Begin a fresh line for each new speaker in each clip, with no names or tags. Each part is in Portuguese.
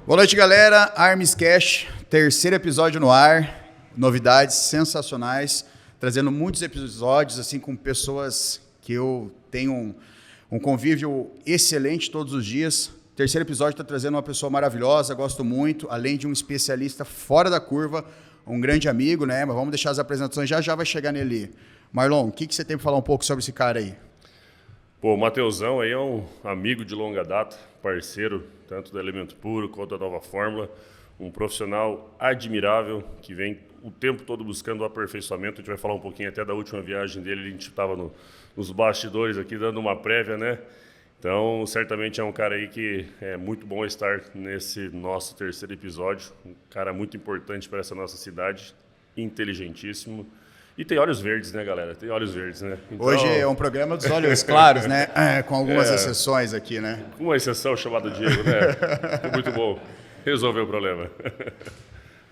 Boa noite, galera. Armscast, terceiro episódio no ar. Novidades sensacionais, trazendo muitos episódios assim com pessoas que eu tenho um convívio excelente todos os dias. Terceiro episódio está trazendo uma pessoa maravilhosa, gosto muito, além de um especialista fora da curva, um grande amigo, né? Mas vamos deixar as apresentações, já vai chegar nele. Marlon, o que você tem para falar um pouco sobre esse cara aí?
Pô, o Mateusão aí é um amigo de longa data, parceiro, tanto do Elemento Puro quanto da Nova Fórmula, um profissional admirável que vem o tempo todo buscando o aperfeiçoamento. A gente vai falar um pouquinho até da última viagem dele, a gente estava nos bastidores aqui dando uma prévia, né? Então, certamente é um cara aí que é muito bom estar nesse nosso terceiro episódio, um cara muito importante para essa nossa cidade, inteligentíssimo. E tem olhos verdes, né, galera? Tem olhos verdes, né? Então,
hoje é um programa dos olhos claros, né? Com algumas exceções aqui, né?
Uma exceção chamada Diego, né? Foi muito bom. Resolveu o problema.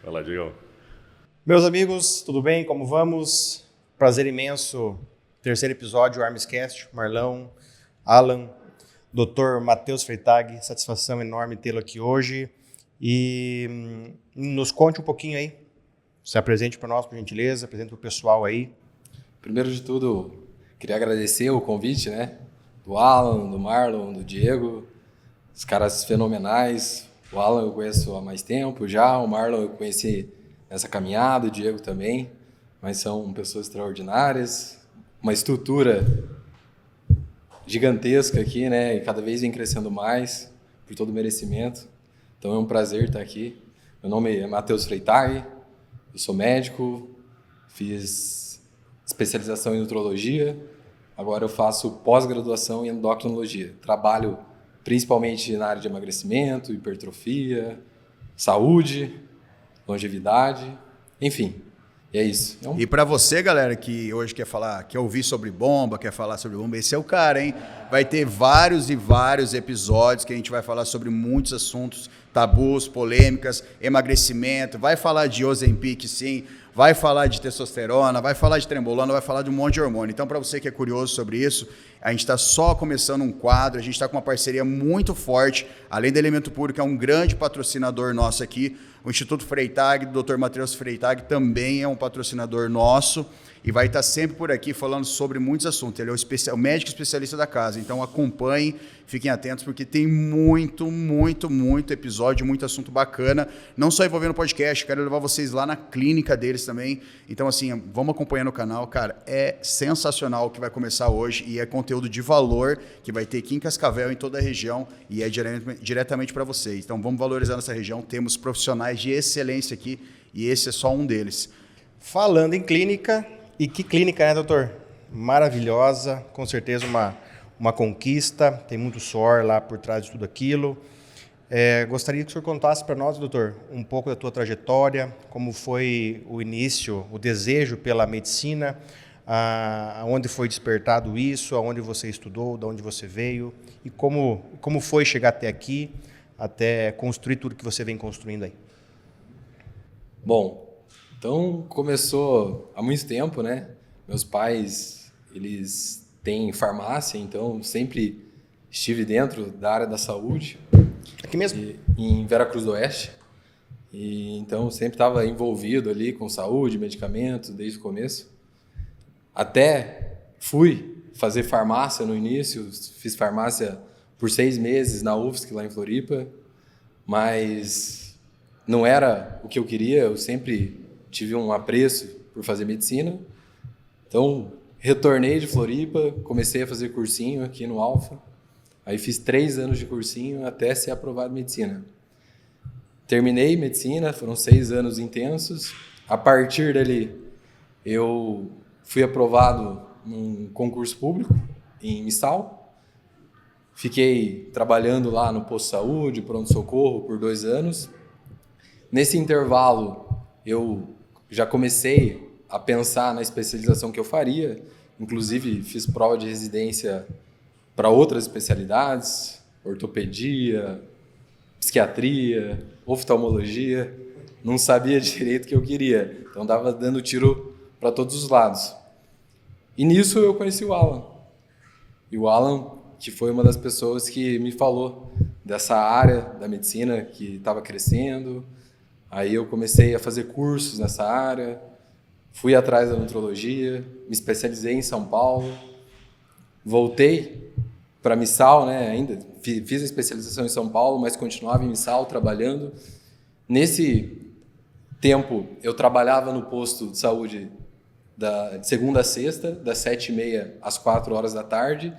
Vai lá, Diego.
Meus amigos, tudo bem? Como vamos? Prazer imenso. Terceiro episódio, Armscast. Marlão, Alan, Dr. Matheus Freitag. Satisfação enorme tê-lo aqui hoje. E nos conte um pouquinho aí. Se apresente para nós, por gentileza, apresente para o pessoal aí.
Primeiro de tudo, queria agradecer o convite, né? Do Alan, do Marlon, do Diego, os caras fenomenais. O Alan eu conheço há mais tempo já, o Marlon eu conheci nessa caminhada, o Diego também, mas são pessoas extraordinárias, uma estrutura gigantesca aqui, né? E cada vez vem crescendo mais, por todo o merecimento. Então é um prazer estar aqui. Meu nome é Matheus Freitag. Eu sou médico, fiz especialização em nutrologia, agora eu faço pós-graduação em endocrinologia. Trabalho principalmente na área de emagrecimento, hipertrofia, saúde, longevidade, enfim, é isso.
E para você, galera, que hoje quer ouvir sobre bomba, quer falar sobre bomba, esse é o cara, hein? Vai ter vários e vários episódios que a gente vai falar sobre muitos assuntos, tabus, polêmicas, emagrecimento, vai falar de Ozempic, sim, vai falar de testosterona, vai falar de trembolona, vai falar de um monte de hormônio. Então, para você que é curioso sobre isso, a gente está só começando um quadro, a gente está com uma parceria muito forte, além do Elemento Puro, que é um grande patrocinador nosso aqui, o Instituto Freitag, do Dr. Matheus Freitag, também é um patrocinador nosso e vai estar sempre por aqui falando sobre muitos assuntos. Ele é o médico especialista da casa, então acompanhem, fiquem atentos, porque tem muito episódio, muito assunto bacana, não só envolvendo o podcast, quero levar vocês lá na clínica deles também. Então, assim, vamos acompanhando o canal, cara, é sensacional o que vai começar hoje e é conteúdo de valor que vai ter aqui em Cascavel, em toda a região, e é diretamente para vocês. Então, vamos valorizar nossa região, temos profissionais de excelência aqui e esse é só um deles.
Falando em clínica, e que clínica, né, doutor? Maravilhosa, com certeza uma conquista, tem muito suor lá por trás de tudo aquilo. Gostaria que o senhor contasse para nós, doutor, um pouco da tua trajetória, como foi o início, o desejo pela medicina, aonde foi despertado isso, aonde você estudou, de onde você veio, e como foi chegar até aqui, até construir tudo que você vem construindo aí.
Bom, então começou há muito tempo, né? Meus pais, eles têm farmácia, então sempre estive dentro da área da saúde.
Aqui mesmo?
Em Veracruz do Oeste. E então sempre estava envolvido ali com saúde, medicamentos, desde o começo. Até fui fazer farmácia no início, fiz farmácia por 6 meses na UFSC, lá em Floripa, mas não era o que eu queria, eu sempre tive um apreço por fazer medicina. Então, retornei de Floripa, comecei a fazer cursinho aqui no Alfa. Aí fiz 3 anos de cursinho até ser aprovado em medicina. Terminei medicina, foram 6 anos intensos. A partir dali, eu fui aprovado num concurso público em Missal. Fiquei trabalhando lá no posto de saúde, pronto-socorro, por 2 anos. Nesse intervalo, eu já comecei a pensar na especialização que eu faria. Inclusive, fiz prova de residência para outras especialidades, ortopedia, psiquiatria, oftalmologia. Não sabia direito o que eu queria, então estava dando tiro para todos os lados. E nisso eu conheci o Alan. E o Alan, que foi uma das pessoas que me falou dessa área da medicina que estava crescendo. Aí eu comecei a fazer cursos nessa área, fui atrás da nutrologia, me especializei em São Paulo, voltei para Missal, né? Ainda fiz a especialização em São Paulo, mas continuava em Missal trabalhando. Nesse tempo, eu trabalhava no posto de saúde de segunda a sexta, das 7h30 às 4h da tarde.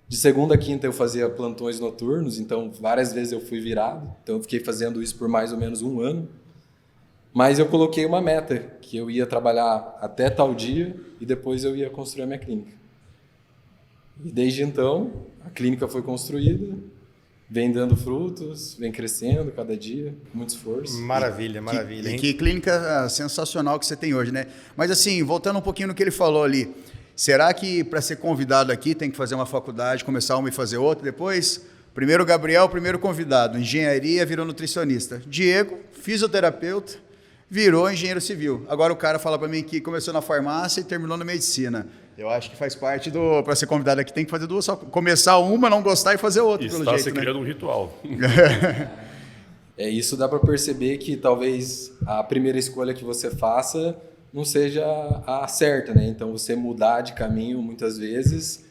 De segunda a quinta eu fazia plantões noturnos, então várias vezes eu fui virado. Então eu fiquei fazendo isso por mais ou menos 1 ano. Mas eu coloquei uma meta, que eu ia trabalhar até tal dia e depois eu ia construir a minha clínica. E desde então, a clínica foi construída, vem dando frutos, vem crescendo cada dia, com muito esforço.
Maravilha, maravilha.
E que clínica sensacional que você tem hoje, né? Mas assim, voltando um pouquinho no que ele falou ali, será que para ser convidado aqui tem que fazer uma faculdade, começar uma e fazer outra depois? Primeiro o Gabriel, primeiro convidado, engenharia, virou nutricionista. Diego, fisioterapeuta, virou engenheiro civil. Agora o cara fala para mim que começou na farmácia e terminou na medicina. Eu acho que faz parte do... Para ser convidado aqui tem que fazer duas, só começar uma, não gostar e fazer outra, pelo jeito,
se
né?
criando um ritual.
Isso dá para perceber que talvez a primeira escolha que você faça não seja a certa, né? Então você mudar de caminho muitas vezes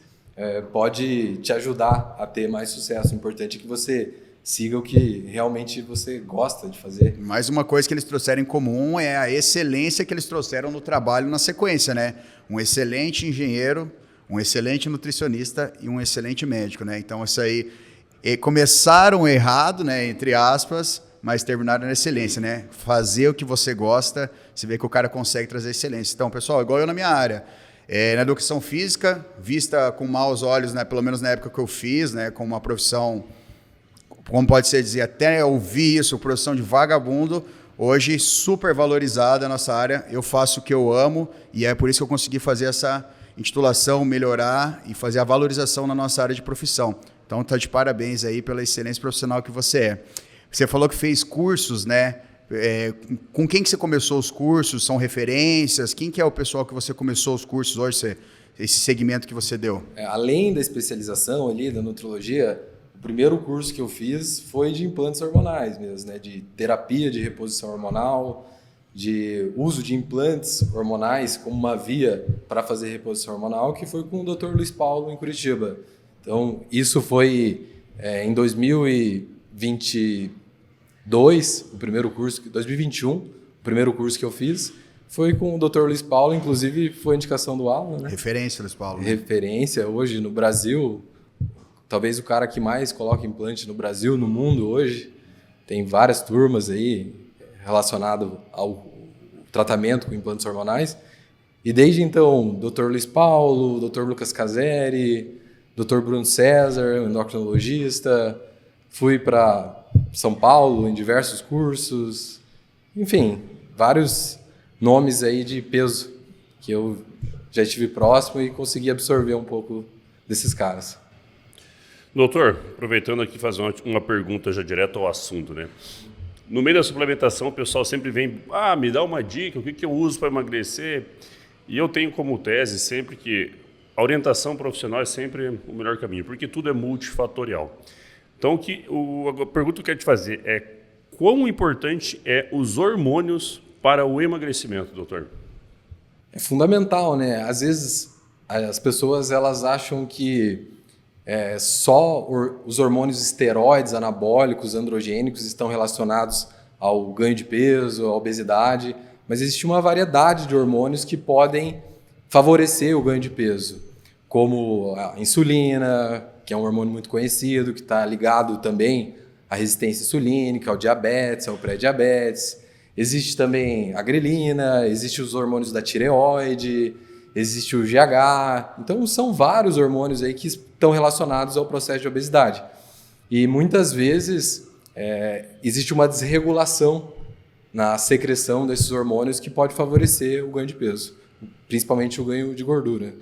pode te ajudar a ter mais sucesso. O importante é que você siga o que realmente você gosta de fazer.
Mais uma coisa que eles trouxeram em comum é a excelência que eles trouxeram no trabalho na sequência, né? Um excelente engenheiro, um excelente nutricionista e um excelente médico, né? Então, isso aí, começaram errado, né? Entre aspas, mas terminaram na excelência, né? Fazer o que você gosta, você vê que o cara consegue trazer excelência. Então, pessoal, igual eu na minha área, na educação física, vista com maus olhos, né? Pelo menos na época que eu fiz, né? Com uma profissão, como pode ser dizer, até ouvir isso, profissão de vagabundo, hoje super valorizada a nossa área, eu faço o que eu amo e é por isso que eu consegui fazer essa intitulação, melhorar e fazer a valorização na nossa área de profissão. Então, tá de parabéns aí pela excelência profissional que você é. Você falou que fez cursos, né? Com quem que você começou os cursos? São referências? Quem que é o pessoal que você começou os cursos hoje, esse segmento que você deu?
Além da especialização ali, da nutrologia, o primeiro curso que eu fiz foi de implantes hormonais mesmo, né? De terapia de reposição hormonal, de uso de implantes hormonais como uma via para fazer reposição hormonal, que foi com o Dr. Luiz Paulo em Curitiba. Então, isso foi em 2022, o primeiro curso, 2021, o primeiro curso que eu fiz foi com o Dr. Luiz Paulo, inclusive foi indicação do Alan, né?
Referência, Luiz Paulo.
Referência hoje no Brasil, talvez o cara que mais coloca implante no Brasil, no mundo hoje. Tem várias turmas aí relacionadas ao tratamento com implantes hormonais. E desde então, Dr. Luiz Paulo, Dr. Lucas Caseri, Dr. Bruno César, endocrinologista. Fui para São Paulo em diversos cursos. Enfim, vários nomes aí de peso que eu já estive próximo e consegui absorver um pouco desses caras.
Doutor, aproveitando aqui fazer uma pergunta já direto ao assunto, né? No meio da suplementação, o pessoal sempre vem, me dá uma dica, o que eu uso para emagrecer? E eu tenho como tese sempre que a orientação profissional é sempre o melhor caminho, porque tudo é multifatorial. Então, a pergunta que eu quero te fazer é quão importante é os hormônios para o emagrecimento, doutor?
É fundamental, né? Às vezes as pessoas elas acham que só os hormônios esteroides, anabólicos, androgênicos estão relacionados ao ganho de peso, à obesidade, mas existe uma variedade de hormônios que podem favorecer o ganho de peso, como a insulina, que é um hormônio muito conhecido, que está ligado também à resistência insulínica, ao diabetes, ao pré-diabetes. Existe também a grelina, existem os hormônios da tireoide, existe o GH. Então, são vários hormônios aí que estão relacionados ao processo de obesidade. E muitas vezes existe uma desregulação na secreção desses hormônios que pode favorecer o ganho de peso, principalmente o ganho de gordura.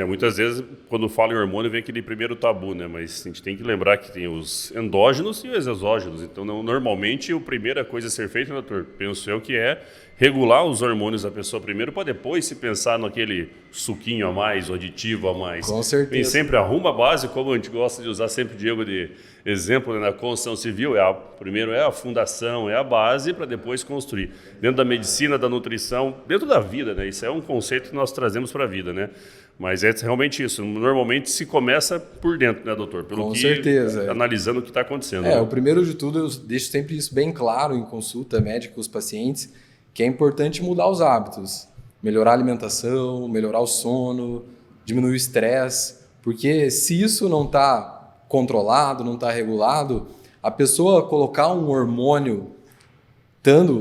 Muitas vezes, quando fala em hormônio, vem aquele primeiro tabu, né? Mas a gente tem que lembrar que tem os endógenos e os exógenos. Então, normalmente, a primeira coisa a ser feita, doutor, penso eu, que é regular os hormônios da pessoa primeiro, para depois se pensar naquele suquinho a mais, o aditivo a mais.
Com certeza.
Vem sempre arruma a base, como a gente gosta de usar sempre, Diego, de exemplo, né? Na construção civil, primeiro é a fundação, é a base, para depois construir. Dentro da medicina, da nutrição, dentro da vida, né? Isso é um conceito que nós trazemos para a vida, né? Mas é realmente isso. Normalmente se começa por dentro, né, doutor?
Com certeza.
Analisando o que está acontecendo. Né?
O primeiro de tudo, eu deixo sempre isso bem claro em consulta médica com os pacientes, que é importante mudar os hábitos. Melhorar a alimentação, melhorar o sono, diminuir o estresse. Porque se isso não está controlado, não está regulado, a pessoa colocar um hormônio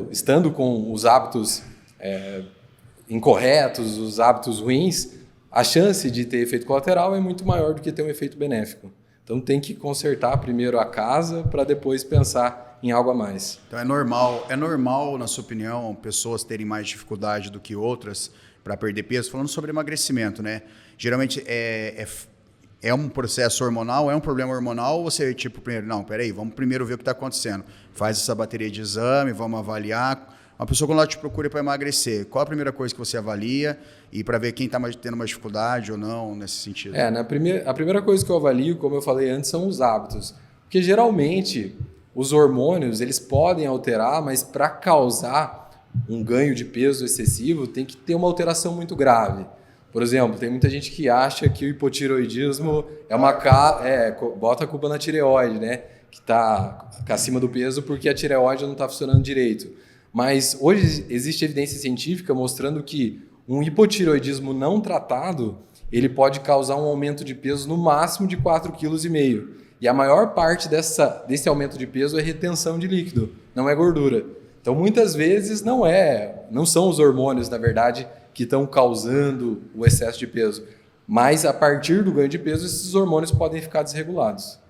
estando com os hábitos incorretos, os hábitos ruins, a chance de ter efeito colateral é muito maior do que ter um efeito benéfico. Então tem que consertar primeiro a casa para depois pensar em algo a mais.
Então é normal, na sua opinião, pessoas terem mais dificuldade do que outras para perder peso? Falando sobre emagrecimento, né? Geralmente é um processo hormonal, é um problema hormonal, ou você, primeiro, não, peraí, vamos primeiro ver o que está acontecendo. Faz essa bateria de exame, vamos avaliar. Uma pessoa, quando ela te procura para emagrecer, qual a primeira coisa que você avalia e para ver quem está tendo uma dificuldade ou não nesse sentido?
A primeira coisa que eu avalio, como eu falei antes, são os hábitos. Porque geralmente os hormônios eles podem alterar, mas para causar um ganho de peso excessivo tem que ter uma alteração muito grave. Por exemplo, tem muita gente que acha que o hipotireoidismo bota a culpa na tireoide, né? Que está acima do peso porque a tireoide não está funcionando direito. Mas hoje existe evidência científica mostrando que um hipotireoidismo não tratado, ele pode causar um aumento de peso no máximo de 4,5 kg. E a maior parte desse aumento de peso é retenção de líquido, não é gordura. Então, muitas vezes não são os hormônios, na verdade, que estão causando o excesso de peso. Mas a partir do ganho de peso, esses hormônios podem ficar desregulados.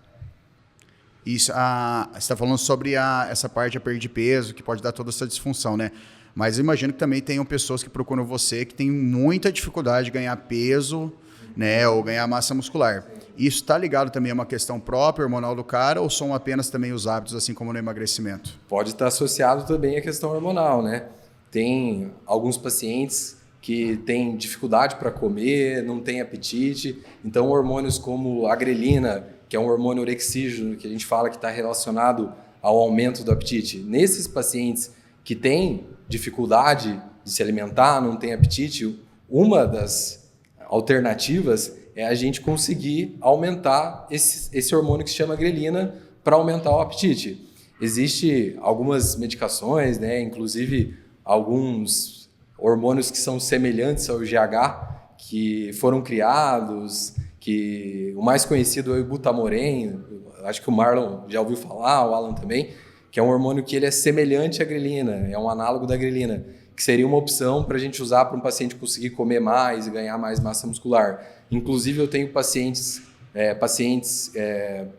Isso, você está falando sobre essa parte de perda de peso, que pode dar toda essa disfunção, né? Mas eu imagino que também tenham pessoas que procuram você que têm muita dificuldade de ganhar peso, né? Ou ganhar massa muscular. Isso está ligado também a uma questão própria, hormonal do cara, ou são apenas também os hábitos, assim como no emagrecimento?
Pode estar associado também à questão hormonal, né? Tem alguns pacientes que têm dificuldade para comer, não têm apetite, então hormônios como a grelina, que é um hormônio orexígeno, que a gente fala que está relacionado ao aumento do apetite. Nesses pacientes que têm dificuldade de se alimentar, não têm apetite, uma das alternativas é a gente conseguir aumentar esse hormônio que se chama grelina para aumentar o apetite. Existem algumas medicações, né, inclusive alguns hormônios que são semelhantes ao GH, que foram criados, que o mais conhecido é o Ibutamoren, acho que o Marlon já ouviu falar, o Alan também, que é um hormônio que ele é semelhante à grelina, é um análogo da grelina, que seria uma opção para a gente usar para um paciente conseguir comer mais e ganhar mais massa muscular. Inclusive, eu tenho pacientes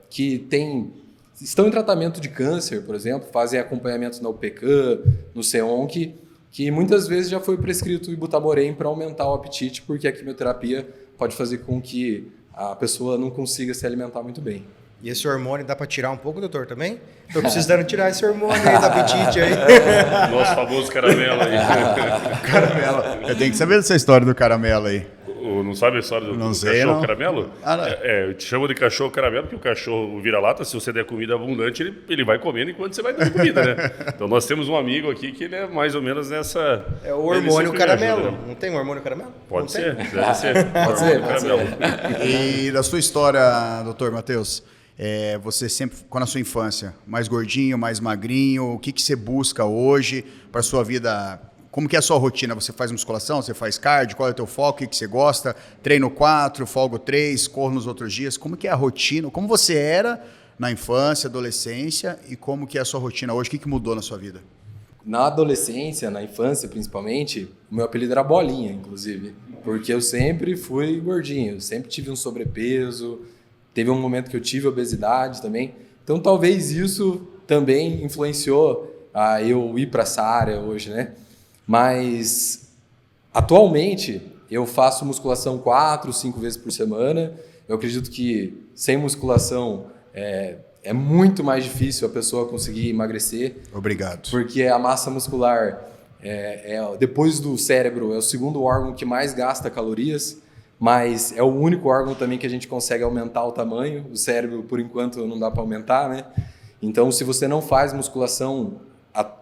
que estão em tratamento de câncer, por exemplo, fazem acompanhamento na UPCAM, no CEONC, que muitas vezes já foi prescrito o Ibutamoren para aumentar o apetite, porque a quimioterapia pode fazer com que a pessoa não consiga se alimentar muito bem.
E esse hormônio dá para tirar um pouco, doutor, também? Estou precisando tirar esse hormônio aí do apetite aí.
Nosso famoso caramelo aí.
Caramelo. Eu tenho que saber dessa história do caramelo aí.
Não sabe a história do cachorro
não.
caramelo?
Não.
Eu te chamo de cachorro caramelo porque o cachorro vira-lata, se você der comida abundante, ele vai comendo enquanto você vai dando comida, né? Então nós temos um amigo aqui que ele é mais ou menos nessa...
É o hormônio caramelo. Não tem um hormônio caramelo?
Pode ser, deve ser.
Pode ser.
E da sua história, doutor Matheus, você sempre, quando na sua infância, mais gordinho, mais magrinho, o que você busca hoje para sua vida? Como que é a sua rotina? Você faz musculação, você faz cardio, qual é o teu foco, o que você gosta? Treino 4, folgo 3, corro nos outros dias. Como que é a rotina? Como você era na infância, adolescência e como que é a sua rotina hoje? O que mudou na sua vida?
Na adolescência, na infância principalmente, o meu apelido era Bolinha, inclusive, porque eu sempre fui gordinho, sempre tive um sobrepeso, teve um momento que eu tive obesidade também, então talvez isso também influenciou a eu ir para essa área hoje, né? Mas atualmente eu faço musculação 4, 5 vezes por semana. Eu acredito que sem musculação é muito mais difícil a pessoa conseguir emagrecer.
Obrigado.
Porque a massa muscular, depois do cérebro, é o segundo órgão que mais gasta calorias, mas é o único órgão também que a gente consegue aumentar o tamanho. O cérebro, por enquanto, não dá para aumentar, né? Então, se você não faz musculação,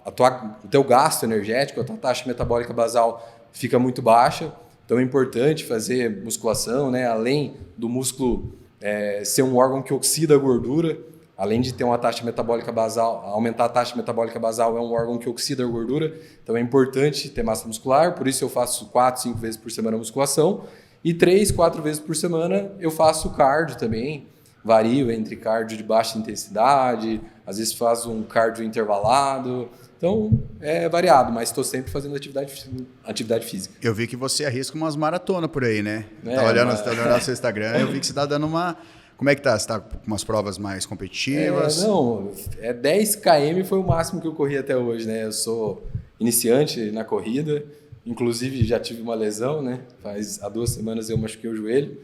o teu gasto energético, a tua taxa metabólica basal fica muito baixa. Então, é importante fazer musculação, né? Além do músculo ser um órgão que oxida a gordura, além de ter uma taxa metabólica basal, aumentar a taxa metabólica basal é um órgão que oxida a gordura. Então, é importante ter massa muscular. Por isso, eu faço 4, 5 vezes por semana musculação. E 3, 4 vezes por semana eu faço cardio também. Vario entre cardio de baixa intensidade, às vezes faço um cardio intervalado. Então, é variado, mas estou sempre fazendo atividade física.
Eu vi que você arrisca umas maratonas por aí, né? Tá olhando o seu Instagram, eu vi que você está dando uma... Como é que tá? Você está com umas provas mais competitivas?
10 km foi o máximo que eu corri até hoje, né? Eu sou iniciante na corrida, inclusive já tive uma lesão, né? Há 2 semanas eu machuquei o joelho.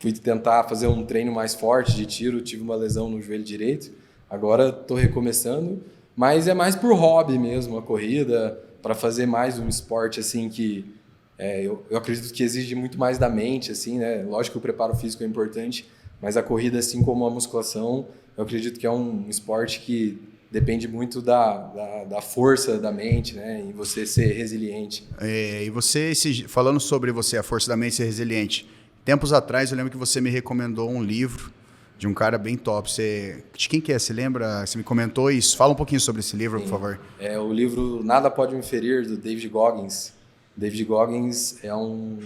Fui tentar fazer um treino mais forte de tiro, tive uma lesão no joelho direito. Agora estou recomeçando, mas é mais por hobby mesmo, a corrida, para fazer mais um esporte assim que eu acredito que exige muito mais da mente, assim, né? Lógico que o preparo físico é importante, mas a corrida, assim como a musculação, eu acredito que é um esporte que depende muito da força da mente, né? E você ser resiliente.
E você, falando sobre você, a força da mente ser resiliente, tempos atrás eu lembro que você me recomendou um livro de um cara bem top. De quem que é? Você lembra? Você me comentou isso. Fala um pouquinho sobre esse livro, Sim. Por favor.
É o livro Nada Pode Me Ferir, do David Goggins. David Goggins é um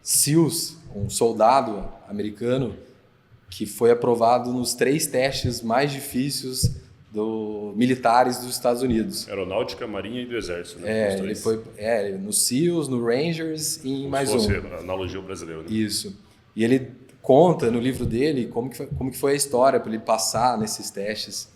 SEALs, um soldado americano que foi aprovado nos 3 testes mais difíceis militares dos Estados Unidos.
Aeronáutica, Marinha e do Exército, né?
Ele foi no SEALs, no Rangers e em mais um.
Analogia ao brasileiro, né?
Isso. E ele conta no livro dele como que foi a história para ele passar nesses testes.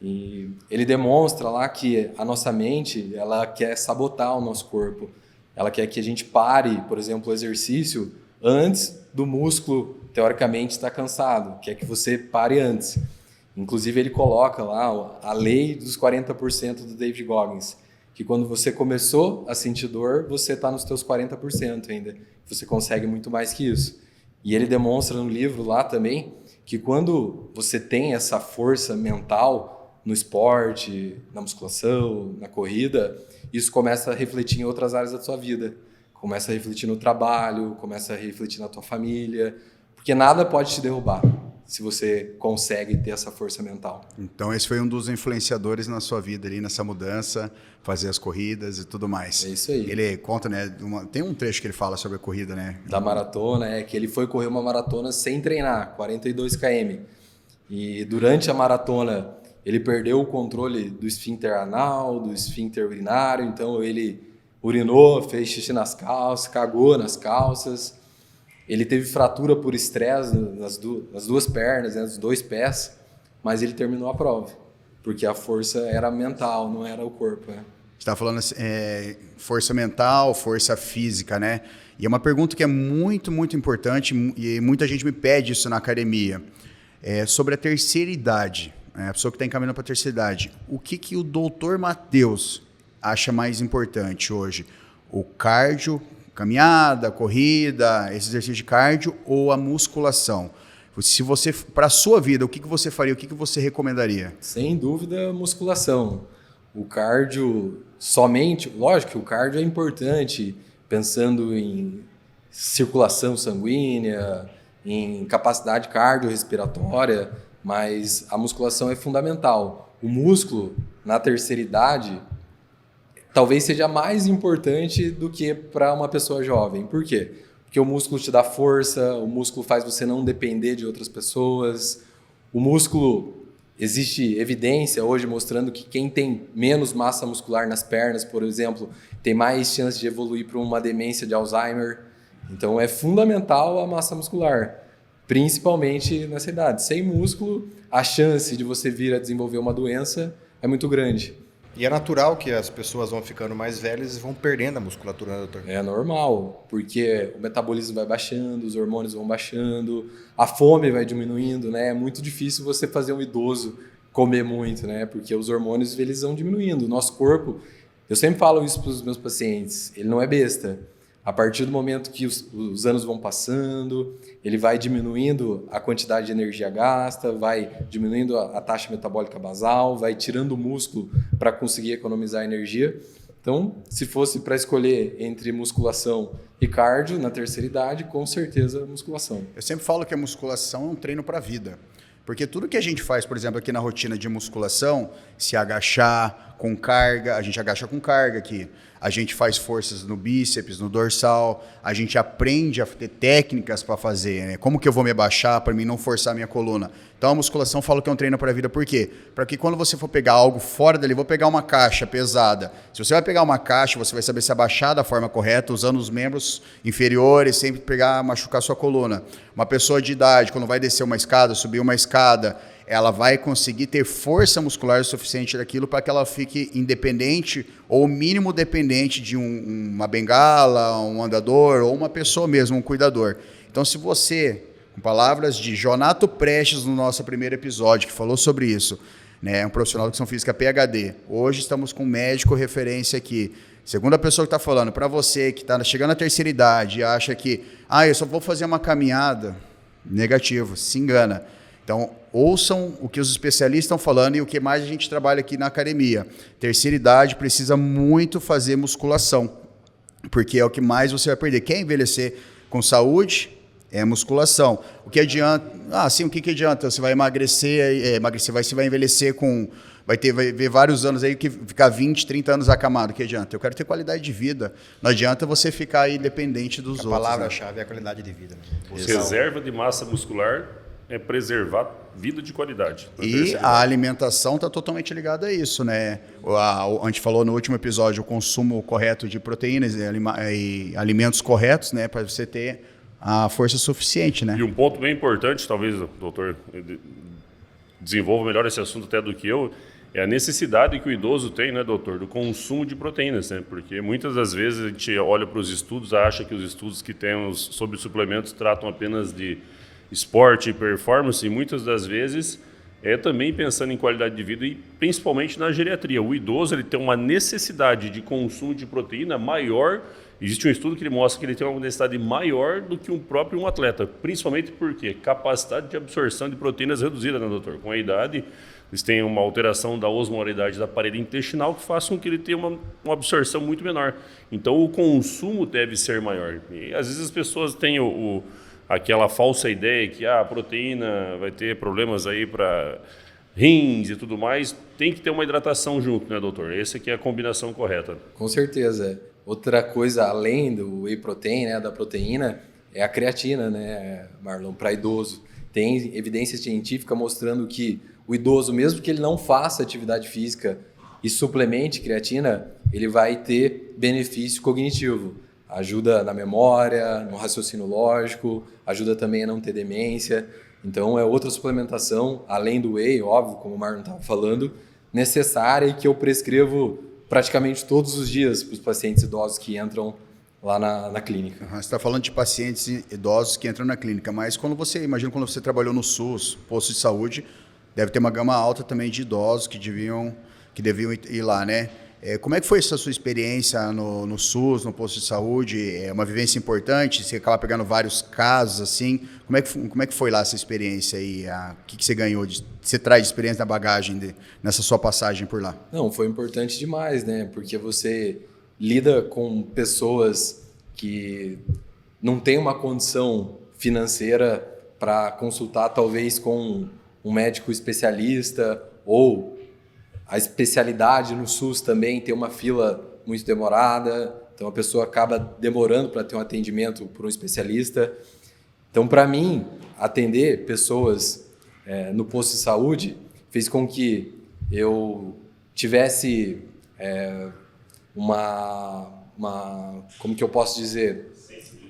E ele demonstra lá que a nossa mente, ela quer sabotar o nosso corpo. Ela quer que a gente pare, por exemplo, o exercício antes do músculo, teoricamente, estar cansado. Quer que você pare antes. Inclusive, ele coloca lá a lei dos 40% do David Goggins, que quando você começou a sentir dor, você está nos teus 40% ainda. Você consegue muito mais que isso. E ele demonstra no livro lá também que quando você tem essa força mental no esporte, na musculação, na corrida, isso começa a refletir em outras áreas da sua vida. Começa a refletir no trabalho, começa a refletir na tua família, porque nada pode te derrubar se você consegue ter essa força mental.
Então esse foi um dos influenciadores na sua vida ali, nessa mudança, fazer as corridas e tudo mais.
É isso aí.
Ele conta, né, tem um trecho que ele fala sobre a corrida, né?
Da maratona, que ele foi correr uma maratona sem treinar, 42 km. E durante a maratona ele perdeu o controle do esfíncter anal, do esfíncter urinário, então ele urinou, fez xixi nas calças, cagou nas calças. Ele teve fratura por estresse nas 2 pernas, né, nos 2 pés, mas ele terminou a prova, porque a força era mental, não era o corpo. Né?
Você está falando força mental, força física, né? E é uma pergunta que é muito, muito importante e muita gente me pede isso na academia. Sobre a terceira idade, a pessoa que está encaminhando para a terceira idade. O que o doutor Matheus acha mais importante hoje? O cardio, caminhada, corrida, esse exercício de cardio ou a musculação? Se você, para a sua vida, o que você faria, o que você recomendaria?
Sem dúvida, musculação. O cardio somente, lógico que o cardio é importante, pensando em circulação sanguínea, em capacidade cardiorrespiratória, mas a musculação é fundamental. O músculo, na terceira idade, talvez seja mais importante do que para uma pessoa jovem. Por quê? Porque o músculo te dá força, o músculo faz você não depender de outras pessoas. O músculo, existe evidência hoje mostrando que quem tem menos massa muscular nas pernas, por exemplo, tem mais chance de evoluir para uma demência de Alzheimer. Então é fundamental a massa muscular, principalmente nessa idade. Sem músculo, a chance de você vir a desenvolver uma doença é muito grande.
E é natural que as pessoas vão ficando mais velhas e vão perdendo a musculatura, né, doutor?
É normal, porque o metabolismo vai baixando, os hormônios vão baixando, a fome vai diminuindo, né? É muito difícil você fazer um idoso comer muito, né? Porque os hormônios eles vão diminuindo. O nosso corpo, eu sempre falo isso para os meus pacientes, ele não é besta. A partir do momento que os anos vão passando, ele vai diminuindo a quantidade de energia gasta, vai diminuindo a taxa metabólica basal, vai tirando o músculo para conseguir economizar energia. Então, se fosse para escolher entre musculação e cardio na terceira idade, com certeza musculação.
Eu sempre falo que a musculação é um treino para a vida. Porque tudo que a gente faz, por exemplo, aqui na rotina de musculação, se agachar com carga, a gente agacha com carga aqui. A gente faz forças no bíceps, no dorsal, a gente aprende a ter técnicas para fazer, né? Como que eu vou me abaixar para mim não forçar a minha coluna? Então a musculação fala que é um treino para a vida, por quê? Para que quando você for pegar algo fora dali, vou pegar uma caixa pesada. Se você vai pegar uma caixa, você vai saber se abaixar da forma correta, usando os membros inferiores, sempre machucar sua coluna. Uma pessoa de idade, quando vai descer uma escada, subir uma escada, ela vai conseguir ter força muscular suficiente daquilo para que ela fique independente ou mínimo dependente de uma bengala, um andador ou uma pessoa mesmo, um cuidador. Então, se você, com palavras de Jonato Prestes no nosso primeiro episódio, que falou sobre isso, né, um profissional de educação física PhD, hoje estamos com um médico referência aqui. Segunda pessoa que está falando, para você que está chegando à terceira idade e acha que eu só vou fazer uma caminhada, negativo, se engana. Então, ouçam o que os especialistas estão falando e o que mais a gente trabalha aqui na academia. Terceira idade precisa muito fazer musculação, porque é o que mais você vai perder. Quer envelhecer com saúde? É musculação. O que adianta? O que adianta? Você vai emagrecer, você vai envelhecer com... Vai ver vários anos aí, que ficar 20, 30 anos acamado. O que adianta? Eu quero ter qualidade de vida. Não adianta você ficar aí dependente dos outros.
A palavra-chave é a qualidade de vida. Né?
Reserva de massa muscular é preservar vida de qualidade.
E a alimentação está totalmente ligada a isso, né? A gente falou no último episódio o consumo correto de proteínas e alimentos corretos, né? Para você ter a força suficiente, né?
E um ponto bem importante, talvez o doutor desenvolva melhor esse assunto até do que eu, é a necessidade que o idoso tem, né, doutor, do consumo de proteínas, né? Porque muitas das vezes a gente olha para os estudos, acha que os estudos que temos sobre suplementos tratam apenas de esporte e performance, e muitas das vezes é também pensando em qualidade de vida e principalmente na geriatria. O idoso ele tem uma necessidade de consumo de proteína maior. Existe um estudo que ele mostra que ele tem uma necessidade maior do que um atleta, principalmente porque capacidade de absorção de proteínas reduzida, né, doutor? Com a idade, eles têm uma alteração da osmolaridade da parede intestinal que faz com que ele tenha uma absorção muito menor. Então, o consumo deve ser maior. E às vezes as pessoas têm aquela falsa ideia que a proteína vai ter problemas aí para rins e tudo mais. Tem que ter uma hidratação junto, né, doutor? Essa aqui é a combinação correta.
Com certeza. Outra coisa, além do whey protein, né, da proteína, é a creatina, né, Marlon, para idoso. Tem evidência científica mostrando que o idoso, mesmo que ele não faça atividade física e suplemente creatina, ele vai ter benefício cognitivo. Ajuda na memória, no raciocínio lógico, ajuda também a não ter demência. Então, é outra suplementação, além do whey, óbvio, como o Marlon estava falando, necessária e que eu prescrevo praticamente todos os dias para os pacientes idosos que entram lá na clínica.
Você está falando de pacientes idosos que entram na clínica, mas quando você trabalhou no SUS, posto de saúde, deve ter uma gama alta também de idosos que deviam ir lá, né? Como é que foi essa sua experiência no SUS, no posto de saúde? É uma vivência importante? Você acaba pegando vários casos, assim. Como é que foi lá essa experiência aí? O que você ganhou? Você traz de experiência na bagagem nessa sua passagem por lá?
Não, foi importante demais, né? Porque você lida com pessoas que não têm uma condição financeira para consultar, talvez, com um médico especialista ou... A especialidade no SUS também tem uma fila muito demorada, então a pessoa acaba demorando para ter um atendimento por um especialista. Então, para mim, atender pessoas no posto de saúde fez com que eu tivesse como que eu posso dizer?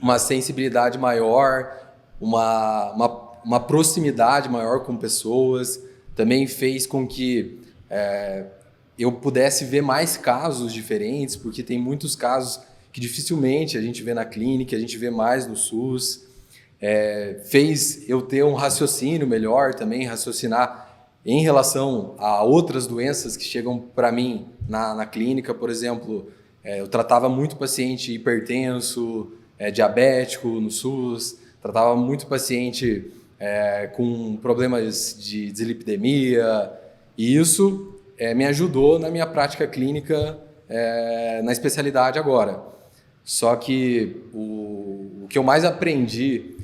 Uma sensibilidade maior, uma proximidade maior com pessoas. Também fez com que eu pudesse ver mais casos diferentes, porque tem muitos casos que dificilmente a gente vê na clínica, a gente vê mais no SUS. Fez eu ter um raciocínio melhor também, raciocinar em relação a outras doenças que chegam para mim na clínica. Por exemplo, eu tratava muito paciente hipertenso, diabético no SUS, tratava muito paciente com problemas de dislipidemia, e isso me ajudou na minha prática clínica na especialidade agora. Só que o que eu mais aprendi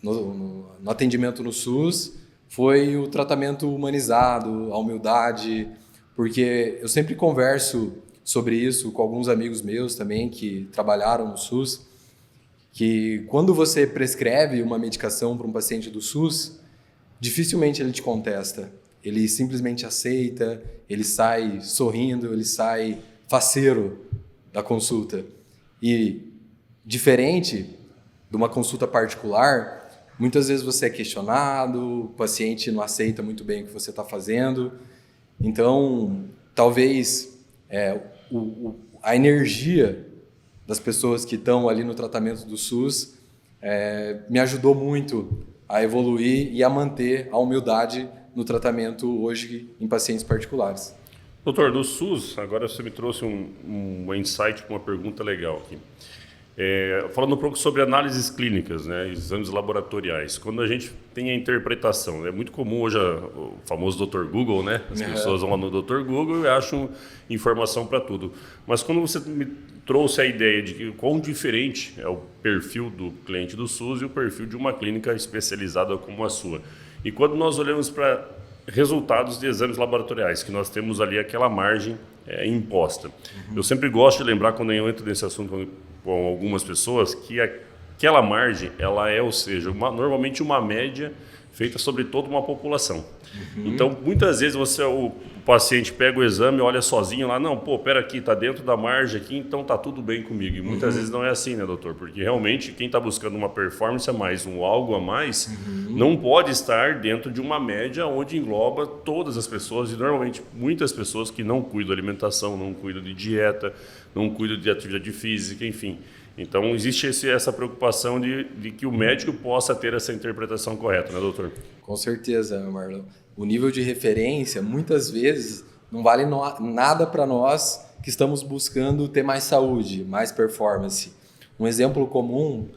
no atendimento no SUS foi o tratamento humanizado, a humildade, porque eu sempre converso sobre isso com alguns amigos meus também que trabalharam no SUS, que quando você prescreve uma medicação para um paciente do SUS, dificilmente ele te contesta. Ele simplesmente aceita, ele sai sorrindo, ele sai faceiro da consulta. E diferente de uma consulta particular, muitas vezes você é questionado, o paciente não aceita muito bem o que você está fazendo. Então, talvez a energia das pessoas que estão ali no tratamento do SUS me ajudou muito a evoluir e a manter a humildade no tratamento hoje em pacientes particulares.
Doutor, do SUS, agora você me trouxe um insight com uma pergunta legal aqui. Falando um pouco sobre análises clínicas, né, exames laboratoriais. Quando a gente tem a interpretação, é muito comum hoje o famoso Dr. Google, né? As pessoas vão lá no Dr. Google e acham informação para tudo. Mas quando você me trouxe a ideia de que quão diferente é o perfil do cliente do SUS e o perfil de uma clínica especializada como a sua. E quando nós olhamos para resultados de exames laboratoriais, que nós temos ali aquela margem imposta. Eu sempre gosto de lembrar, quando eu entro nesse assunto com algumas pessoas, que aquela margem, ela ou seja, normalmente uma média feita sobre toda uma população. Então, muitas vezes o paciente pega o exame, olha sozinho lá, não, pera aqui, está dentro da margem aqui, então está tudo bem comigo. E muitas vezes não é assim, né, doutor? Porque realmente quem está buscando uma performance a mais, algo a mais, não pode estar dentro de uma média onde engloba todas as pessoas, e normalmente muitas pessoas que não cuidam da alimentação, não cuidam de dieta, não cuidam de atividade física, enfim. Então, existe essa preocupação de que o médico possa ter essa interpretação correta, né, doutor?
Com certeza, Marlon. O nível de referência, muitas vezes, não vale nada para nós que estamos buscando ter mais saúde, mais performance. Um exemplo comum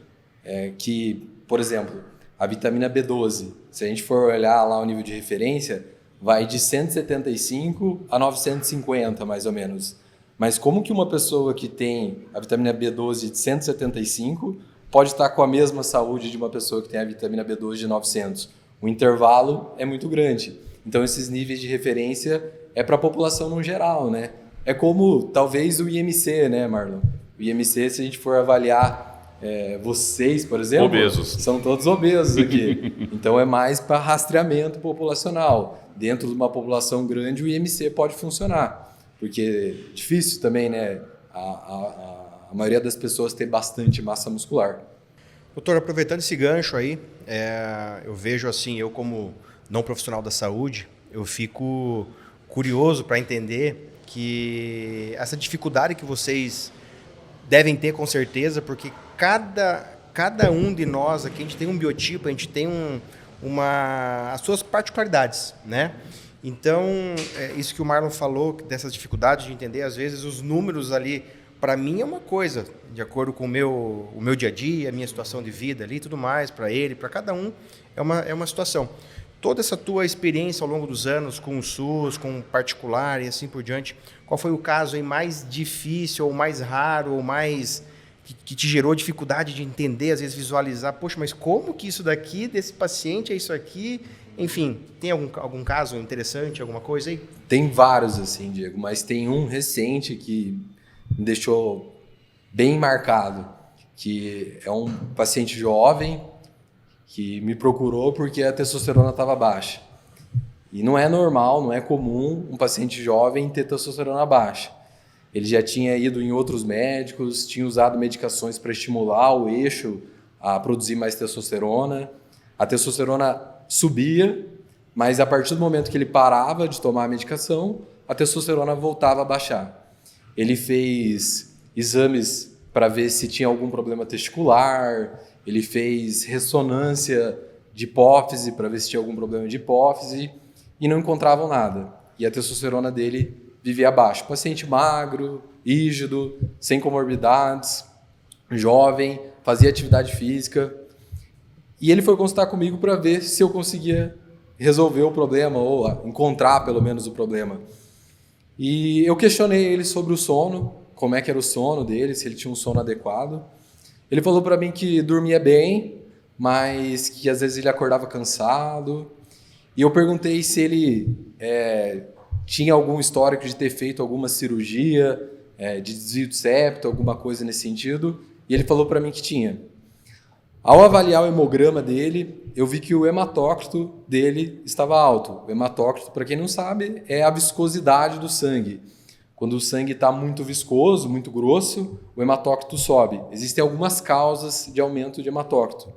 é que, por exemplo, a vitamina B12, se a gente for olhar lá o nível de referência, vai de 175 a 950, mais ou menos. Mas como que uma pessoa que tem a vitamina B12 de 175 pode estar com a mesma saúde de uma pessoa que tem a vitamina B12 de 900? O intervalo é muito grande. Então, esses níveis de referência é para a população no geral, né? É como, talvez, o IMC, né, Marlon? O IMC, se a gente for avaliar vocês, por exemplo...
Obesos.
São todos obesos aqui. Então, é mais para rastreamento populacional. Dentro de uma população grande, o IMC pode funcionar. Porque é difícil também, né? A maioria das pessoas tem bastante massa muscular.
Doutor, aproveitando esse gancho aí, eu vejo assim, eu como não profissional da saúde, eu fico curioso para entender que essa dificuldade que vocês devem ter com certeza, porque cada um de nós aqui, a gente tem um biotipo, a gente tem as suas particularidades, né? Então, isso que o Marlon falou, dessas dificuldades de entender, às vezes os números ali, para mim é uma coisa, de acordo com o meu dia a dia, a minha situação de vida ali e tudo mais, para ele, para cada um, é uma situação. Toda essa tua experiência ao longo dos anos com o SUS, com o particular e assim por diante, qual foi o caso aí mais difícil, ou mais raro, ou mais que te gerou dificuldade de entender, às vezes visualizar, poxa, mas como que isso daqui, desse paciente, é isso aqui? Enfim, tem algum caso interessante, alguma coisa aí?
Tem vários, assim, Diego, mas tem um recente que me deixou bem marcado, que é um paciente jovem que me procurou porque a testosterona estava baixa. E não é normal, não é comum um paciente jovem ter testosterona baixa. Ele já tinha ido em outros médicos, tinha usado medicações para estimular o eixo a produzir mais testosterona. A testosterona subia, mas a partir do momento que ele parava de tomar a medicação a testosterona voltava a baixar. Ele fez exames para ver se tinha algum problema testicular, ele fez ressonância de hipófise para ver se tinha algum problema de hipófise e não encontravam nada. E a testosterona dele vivia abaixo. Paciente magro, rígido, sem comorbidades, jovem, fazia atividade física. E ele foi consultar comigo para ver se eu conseguia resolver o problema ou encontrar pelo menos o problema. E eu questionei ele sobre o sono, como é que era o sono dele, se ele tinha um sono adequado. Ele falou para mim que dormia bem, mas que às vezes ele acordava cansado. E eu perguntei se ele tinha algum histórico de ter feito alguma cirurgia, de desvio de septo, alguma coisa nesse sentido. E ele falou para mim que tinha. Ao avaliar o hemograma dele, eu vi que o hematócrito dele estava alto. O hematócrito, para quem não sabe, é a viscosidade do sangue. Quando o sangue está muito viscoso, muito grosso, o hematócrito sobe. Existem algumas causas de aumento de hematócrito.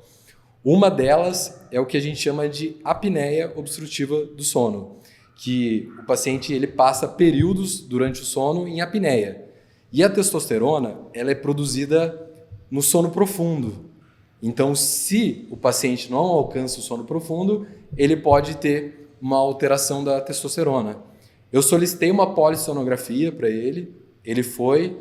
Uma delas é o que a gente chama de apneia obstrutiva do sono, que o paciente ele passa períodos durante o sono em apneia. E a testosterona ela é produzida no sono profundo. Então, se o paciente não alcança o sono profundo, ele pode ter uma alteração da testosterona. Eu solicitei uma polissonografia para ele, ele foi,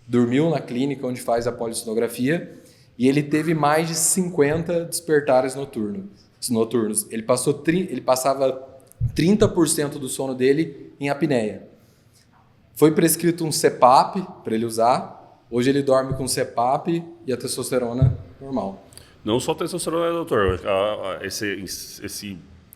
dormiu na clínica onde faz a polissonografia e ele teve mais de 50 despertares noturnos. Ele passava 30% do sono dele em apneia. Foi prescrito um CPAP para ele usar, hoje ele dorme com CPAP e a testosterona normal.
Não só a testosterona, doutor. Esse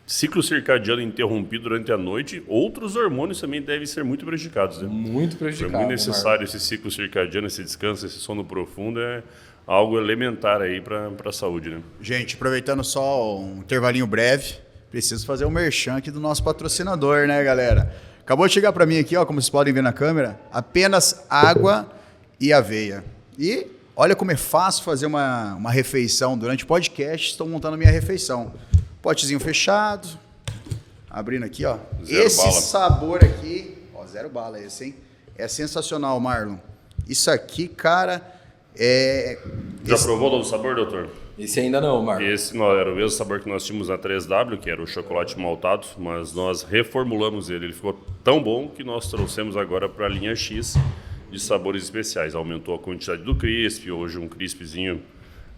ciclo circadiano interrompido durante a noite, outros hormônios também devem ser muito prejudicados. Né?
Muito prejudicados.
É muito necessário esse ciclo circadiano, esse descanso, esse sono profundo, é algo elementar aí para a saúde. Né?
Gente, aproveitando só um intervalinho breve, preciso fazer um merchan aqui do nosso patrocinador, né, galera? Acabou de chegar para mim aqui, ó, como vocês podem ver na câmera, apenas água e aveia. E olha como é fácil fazer uma refeição. Durante o podcast, estou montando a minha refeição. Potezinho fechado, abrindo aqui, ó. Esse bala. Sabor aqui, ó, 0 bala esse, hein? É sensacional, Marlon. Isso aqui, cara,
Já provou o sabor, doutor?
Esse ainda não, Marlon.
Esse não era o mesmo sabor que nós tínhamos na 3W, que era o chocolate maltado, mas nós reformulamos ele. Ele ficou tão bom que nós trouxemos agora para a linha X de sabores especiais. Aumentou a quantidade do crisp, hoje um crispzinho,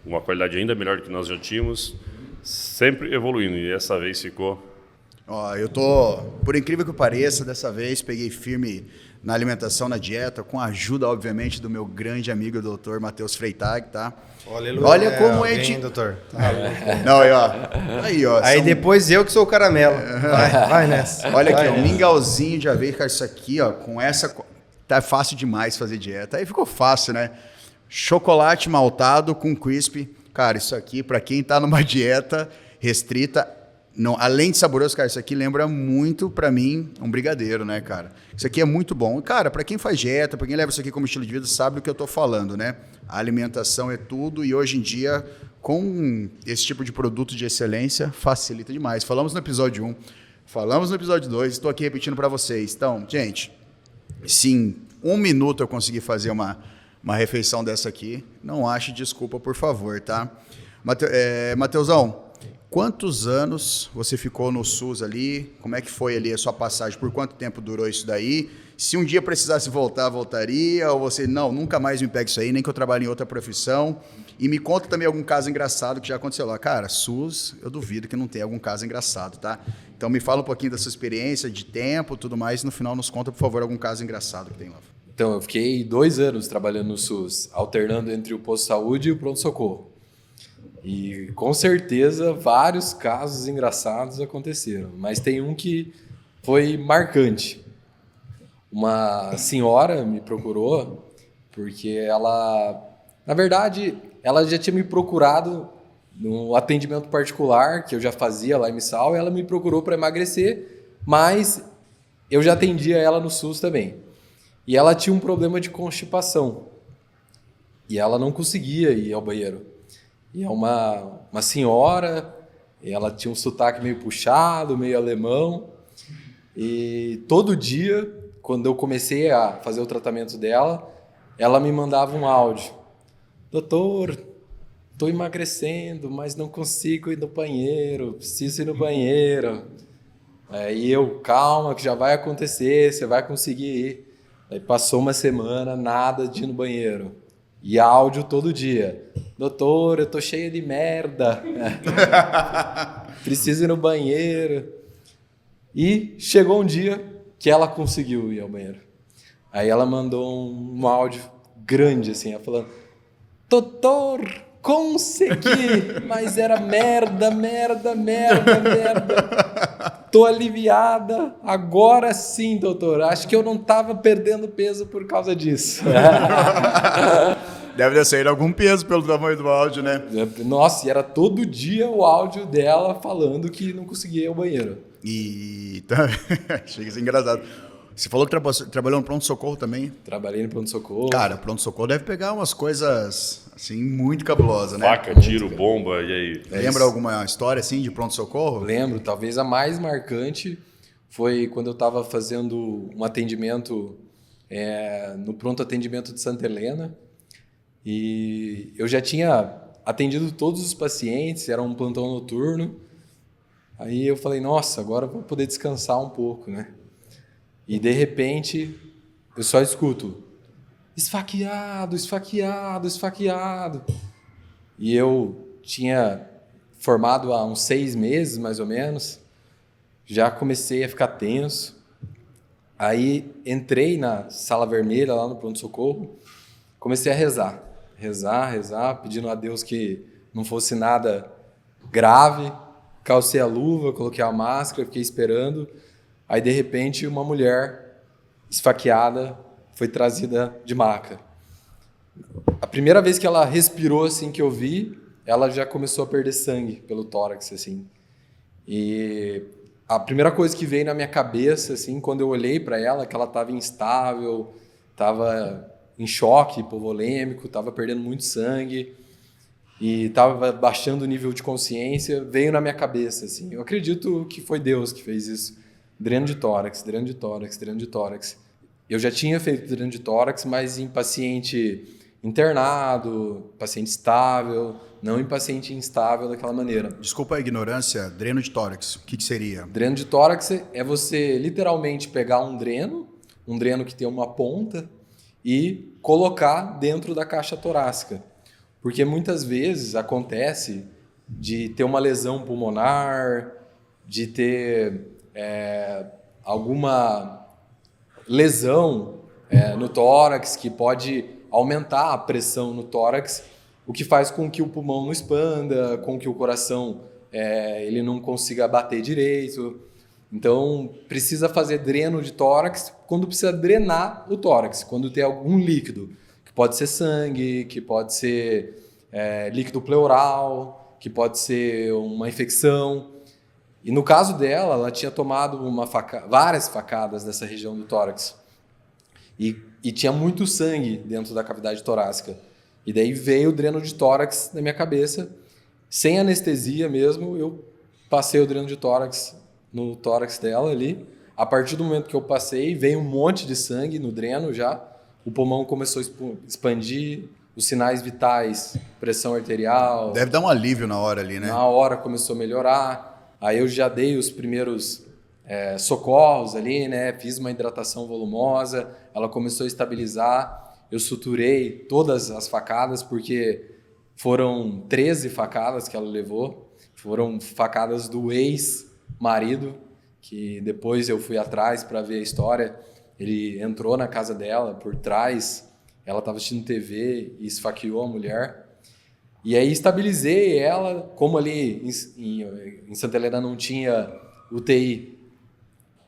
uma qualidade ainda melhor do que nós já tínhamos. Sempre evoluindo, e essa vez ficou...
Ó, eu tô, por incrível que pareça, dessa vez peguei firme na alimentação, na dieta, com a ajuda, obviamente, do meu grande amigo, o Dr. Matheus Freitag, tá? Olha como é de...
doutor.
Não, aí, ó.
Aí depois eu que sou o caramelo. Vai nessa.
Olha aqui, ó, um mingauzinho de aveia, cara, isso aqui, ó, com essa... Tá fácil demais fazer dieta. Aí ficou fácil, né? Chocolate maltado com crisp. Cara, isso aqui, para quem tá numa dieta restrita, não, além de saboroso, cara, isso aqui lembra muito, para mim, um brigadeiro, né, cara? Isso aqui é muito bom. Cara, para quem faz dieta, para quem leva isso aqui como estilo de vida, sabe o que eu tô falando, né? A alimentação é tudo e hoje em dia, com esse tipo de produto de excelência, facilita demais. Falamos no episódio 1, falamos no episódio 2, estou aqui repetindo para vocês. Então, gente, se em 1 minuto eu conseguir fazer uma refeição dessa aqui, não ache desculpa, por favor, tá? Mateusão, quantos anos você ficou no SUS ali? Como é que foi ali a sua passagem? Por quanto tempo durou isso daí? Se um dia precisasse voltar, voltaria? Ou você, não, nunca mais me pega isso aí, nem que eu trabalhe em outra profissão? E me conta também algum caso engraçado que já aconteceu lá. Cara, SUS, eu duvido que não tenha algum caso engraçado, tá? Então me fala um pouquinho da sua experiência, de tempo, tudo mais, e no final nos conta, por favor, algum caso engraçado que tem lá.
Então, eu fiquei 2 anos trabalhando no SUS, alternando entre o posto de saúde e o pronto-socorro. E, com certeza, vários casos engraçados aconteceram. Mas tem um que foi marcante. Uma senhora me procurou porque ela... Na verdade, ela já tinha me procurado no atendimento particular, que eu já fazia lá em Missal, e ela me procurou para emagrecer, mas eu já atendia ela no SUS também. E ela tinha um problema de constipação. E ela não conseguia ir ao banheiro. E é uma senhora, e ela tinha um sotaque meio puxado, meio alemão. E todo dia quando eu comecei a fazer o tratamento dela, ela me mandava um áudio. Doutor, estou emagrecendo, mas não consigo ir no banheiro, preciso ir no banheiro. Aí eu, calma, que já vai acontecer, você vai conseguir ir. Aí passou uma semana, nada de ir no banheiro. E áudio todo dia. Doutor, eu tô cheia de merda. Preciso ir no banheiro. E chegou um dia que ela conseguiu ir ao banheiro. Aí ela mandou um áudio grande, assim, ela falando: doutor, consegui, mas era merda. Tô aliviada, agora sim, doutor. Acho que eu não tava perdendo peso por causa disso.
Deve ter saído algum peso pelo tamanho do áudio, né?
Nossa, e era todo dia o áudio dela falando que não conseguia ir ao banheiro.
E chega a ser engraçado. Você falou que trabalhou no pronto-socorro também?
Trabalhei no pronto-socorro.
Cara, pronto-socorro deve pegar umas coisas, assim, muito cabulosas, né?
Faca, tiro, bomba, e aí?
Lembra alguma história, assim, de pronto-socorro?
Lembro, talvez a mais marcante foi quando eu estava fazendo um atendimento no pronto atendimento de Santa Helena. E eu já tinha atendido todos os pacientes, era um plantão noturno. Aí eu falei, nossa, agora eu vou poder descansar um pouco, né? E de repente eu só escuto: esfaqueado. E eu tinha formado há uns 6 meses, mais ou menos. Já comecei a ficar tenso. Aí entrei na sala vermelha, lá no pronto-socorro. Comecei a rezar, pedindo a Deus que não fosse nada grave. Calcei a luva, coloquei a máscara, fiquei esperando. Aí, de repente, uma mulher esfaqueada foi trazida de maca. A primeira vez que ela respirou, assim, que eu vi, ela já começou a perder sangue pelo tórax, assim. E a primeira coisa que veio na minha cabeça, assim, quando eu olhei para ela, que ela estava instável, estava em choque hipovolêmico, estava perdendo muito sangue e estava baixando o nível de consciência, veio na minha cabeça, assim. Eu acredito que foi Deus que fez isso. Dreno de tórax. Eu já tinha feito dreno de tórax, mas em paciente internado, paciente estável, não em paciente instável daquela maneira.
Desculpa a ignorância, dreno de tórax, o que seria?
Dreno de tórax é você literalmente pegar um dreno que tem uma ponta, e colocar dentro da caixa torácica. Porque muitas vezes acontece de ter uma lesão pulmonar, de ter alguma lesão no tórax que pode aumentar a pressão no tórax, o que faz com que o pulmão não expanda, com que o coração ele não consiga bater direito. Então, precisa fazer dreno de tórax quando precisa drenar o tórax, quando tem algum líquido, que pode ser sangue, que pode ser líquido pleural, que pode ser uma infecção. E no caso dela, ela tinha tomado várias facadas nessa região do tórax. E tinha muito sangue dentro da cavidade torácica. E daí veio o dreno de tórax na minha cabeça, sem anestesia mesmo, eu passei o dreno de tórax no tórax dela ali. A partir do momento que eu passei, veio um monte de sangue no dreno já. O pulmão começou a expandir, os sinais vitais, pressão arterial.
Deve dar um alívio na hora ali, né?
Na hora começou a melhorar. Aí eu já dei os primeiros socorros ali, né? Fiz uma hidratação volumosa, ela começou a estabilizar. Eu suturei todas as facadas, porque foram 13 facadas que ela levou. Foram facadas do ex-marido, que depois eu fui atrás para ver a história. Ele entrou na casa dela por trás, ela estava assistindo TV e esfaqueou a mulher. E aí estabilizei ela, como ali em Santa Helena não tinha UTI,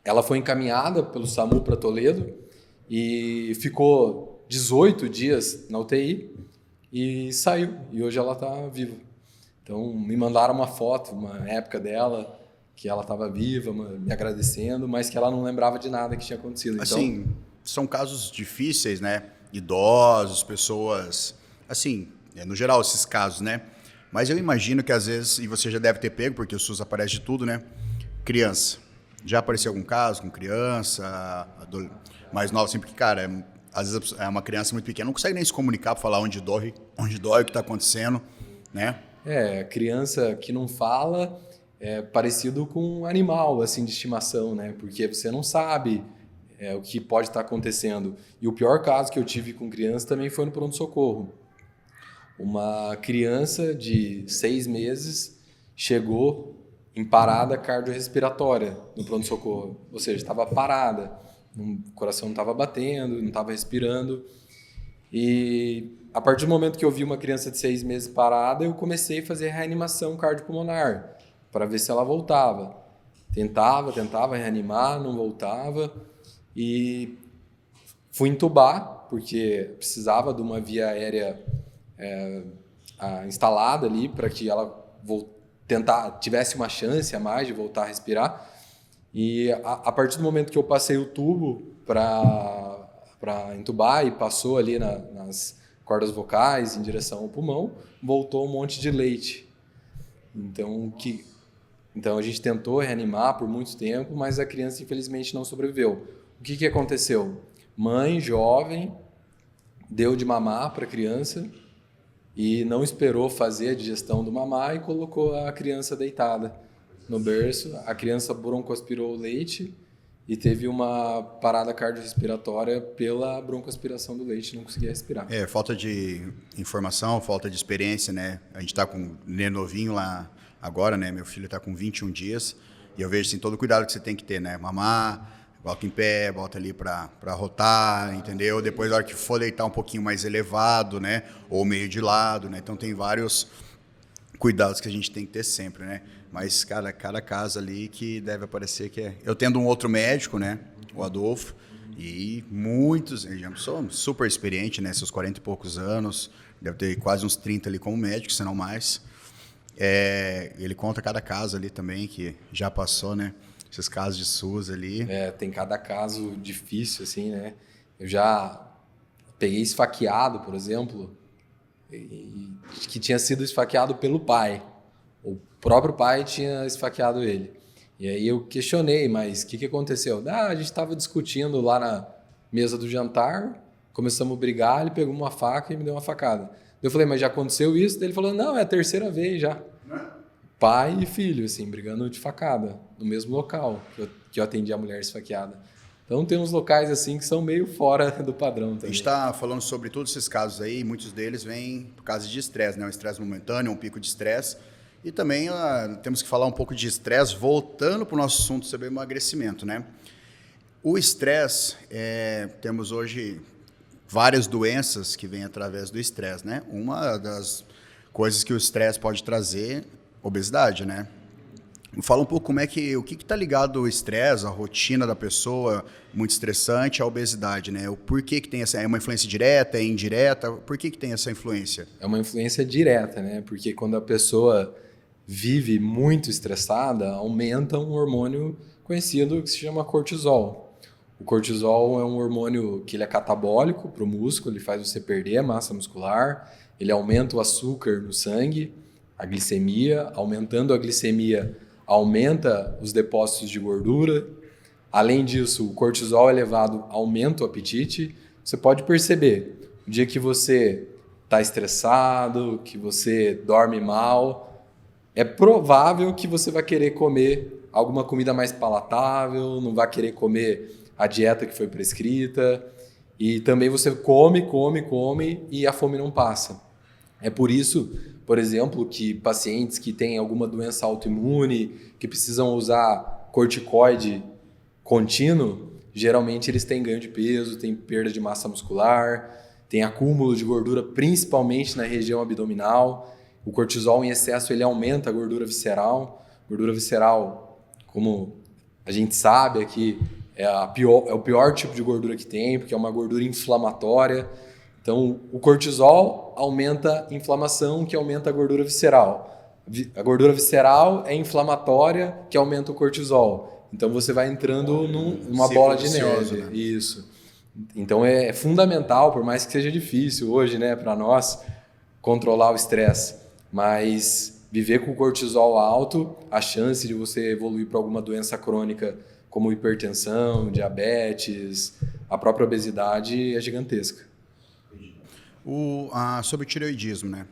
ela foi encaminhada pelo SAMU para Toledo e ficou 18 dias na UTI e saiu. E hoje ela está viva. Então me mandaram uma foto, uma época dela, que ela estava viva, me agradecendo, mas que ela não lembrava de nada que tinha acontecido. Então,
assim, são casos difíceis, né? Idosos, pessoas, assim, no geral esses casos, né? Mas eu imagino que às vezes, e você já deve ter pego, porque o SUS aparece de tudo, né? Criança. Já apareceu algum caso com criança, mais nova, assim, porque, cara, às vezes é uma criança muito pequena, não consegue nem se comunicar para falar onde dói, o que está acontecendo, né?
Criança que não fala é parecido com um animal, assim, de estimação, né? Porque você não sabe o que pode estar acontecendo. E o pior caso que eu tive com criança também foi no pronto-socorro. Uma criança de 6 meses chegou em parada cardiorrespiratória no pronto-socorro. Ou seja, estava parada, o coração não estava batendo, não estava respirando. E a partir do momento que eu vi uma criança de 6 meses parada, eu comecei a fazer reanimação cardiopulmonar para ver se ela voltava. Tentava reanimar, não voltava. E fui entubar, porque precisava de uma via aérea instalada ali para que ela tivesse uma chance a mais de voltar a respirar. E a partir do momento que eu passei o tubo para entubar e passou ali nas cordas vocais em direção ao pulmão, voltou um monte de leite. Então a gente tentou reanimar por muito tempo, mas a criança infelizmente não sobreviveu. O que aconteceu? Mãe jovem deu de mamar para a criança e não esperou fazer a digestão do mamar e colocou a criança deitada no berço. A criança broncoaspirou o leite e teve uma parada cardiorrespiratória pela broncoaspiração do leite, não conseguia respirar.
Falta de informação, falta de experiência, né? A gente está com um neném novinho lá agora, né? Meu filho está com 21 dias e eu vejo assim, todo o cuidado que você tem que ter, né? Mamar, bota em pé, bota ali para rotar, entendeu? Depois, na hora que for deitar um pouquinho mais elevado, né? Ou meio de lado, né? Então, tem vários cuidados que a gente tem que ter sempre, né? Mas, cara, cada caso ali que deve aparecer que é... Eu tendo um outro médico, né? O Adolfo, e muitos... Eu sou super experiente, né? Seus 40 e poucos anos, deve ter quase uns 30 ali como médico, se não mais. Ele conta cada caso ali também que já passou, né? Esses casos de SUS ali.
Tem cada caso difícil, assim, né? Eu já peguei esfaqueado, por exemplo, que tinha sido esfaqueado pelo pai. O próprio pai tinha esfaqueado ele. E aí eu questionei, mas o que aconteceu? A gente estava discutindo lá na mesa do jantar, começamos a brigar, ele pegou uma faca e me deu uma facada. Eu falei, mas já aconteceu isso? Ele falou, não, é a 3ª vez já. Pai e filho, assim, brigando de facada, no mesmo local que eu atendi a mulher esfaqueada. Então tem uns locais assim que são meio fora do padrão também.
A gente está falando sobre todos esses casos aí, muitos deles vêm por causa de estresse, né? Um estresse momentâneo, um pico de estresse. E também temos que falar um pouco de estresse, voltando para o nosso assunto sobre emagrecimento, né? O estresse, temos hoje várias doenças que vêm através do estresse, né? Uma das coisas que o estresse pode trazer, obesidade, né? Fala um pouco o que está ligado ao estresse, a rotina da pessoa, muito estressante, à obesidade, né? O porquê que tem essa... É uma influência direta, é indireta? Por que tem essa influência?
É uma influência direta, né? Porque quando a pessoa vive muito estressada, aumenta um hormônio conhecido que se chama cortisol. O cortisol é um hormônio que ele é catabólico para o músculo, ele faz você perder a massa muscular, ele aumenta o açúcar no sangue, a glicemia, aumentando a glicemia, aumenta os depósitos de gordura. Além disso, o cortisol elevado aumenta o apetite. Você pode perceber, no dia que você está estressado, que você dorme mal, é provável que você vai querer comer alguma comida mais palatável, não vai querer comer a dieta que foi prescrita. E também você come e a fome não passa. É por isso, por exemplo, que pacientes que têm alguma doença autoimune, que precisam usar corticoide contínuo, geralmente eles têm ganho de peso, têm perda de massa muscular, têm acúmulo de gordura, principalmente na região abdominal. O cortisol em excesso ele aumenta a gordura visceral. Gordura visceral, como a gente sabe aqui, é o pior tipo de gordura que tem, porque é uma gordura inflamatória. Então, o cortisol aumenta a inflamação, que aumenta a gordura visceral. A gordura visceral é inflamatória, que aumenta o cortisol. Então, você vai entrando numa bola de neve. Né? Isso. Então, é fundamental, por mais que seja difícil hoje, né, para nós, controlar o estresse. Mas viver com cortisol alto, a chance de você evoluir para alguma doença crônica como hipertensão, diabetes, a própria obesidade é gigantesca.
Sobre o tireoidismo, né?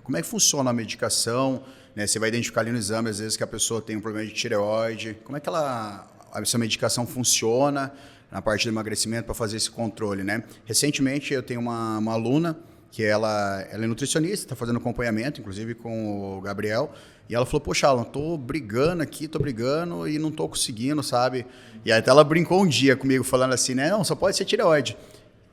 Como é que funciona a medicação? Né? Você vai identificar ali no exame, às vezes, que a pessoa tem um problema de tireoide. Como é que essa medicação funciona na parte do emagrecimento para fazer esse controle, né? Recentemente, eu tenho uma aluna que ela é nutricionista, está fazendo acompanhamento, inclusive com o Gabriel, e ela falou, poxa, Alan, tô brigando e não tô conseguindo, sabe? E aí até ela brincou um dia comigo, falando assim, né, não, só pode ser tireoide.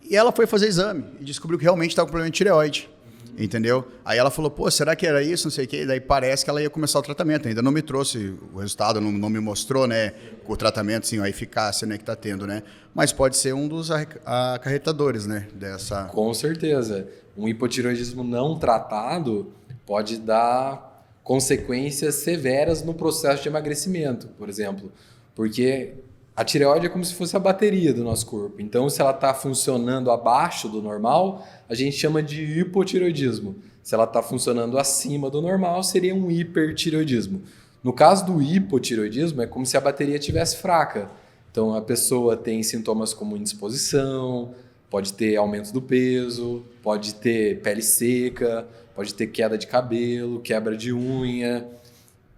E ela foi fazer exame e descobriu que realmente estava com problema de tireoide, entendeu? Aí ela falou, pô, será que era isso, não sei o quê? E daí parece que ela ia começar o tratamento, ainda não me trouxe o resultado, não me mostrou, né, o tratamento, assim, a eficácia, né, que está tendo, né? Mas pode ser um dos acarretadores, né, dessa...
Com certeza. Um hipotireoidismo não tratado pode dar consequências severas no processo de emagrecimento, por exemplo. Porque a tireoide é como se fosse a bateria do nosso corpo. Então, se ela está funcionando abaixo do normal, a gente chama de hipotireoidismo. Se ela está funcionando acima do normal, seria um hipertireoidismo. No caso do hipotireoidismo, é como se a bateria estivesse fraca. Então, a pessoa tem sintomas como indisposição, pode ter aumento do peso, pode ter pele seca, pode ter queda de cabelo, quebra de unha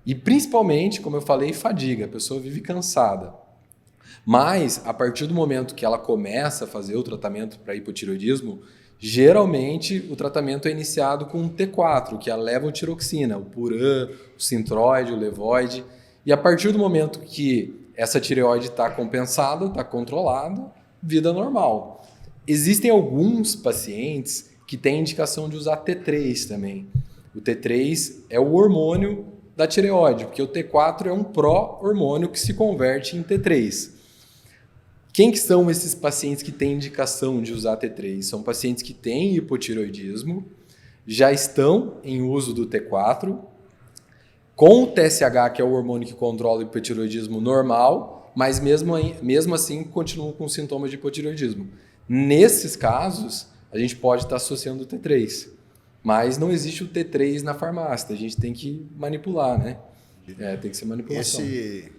e principalmente, como eu falei, fadiga. A pessoa vive cansada. Mas, a partir do momento que ela começa a fazer o tratamento para hipotireoidismo, geralmente o tratamento é iniciado com T4, que é a levotiroxina, o Puran, o Synthroid, o Levoid. E a partir do momento que essa tireoide está compensada, está controlada, vida normal. Existem alguns pacientes que têm indicação de usar T3 também. O T3 é o hormônio da tireoide, porque o T4 é um pró-hormônio que se converte em T3. Quem que são esses pacientes que têm indicação de usar T3? São pacientes que têm hipotireoidismo, já estão em uso do T4, com o TSH, que é o hormônio que controla o hipotireoidismo normal, mas mesmo assim continuam com sintomas de hipotireoidismo. Nesses casos, a gente pode estar associando o T3, mas não existe o T3 na farmácia, a gente tem que manipular, né? Tem que ser manipulação.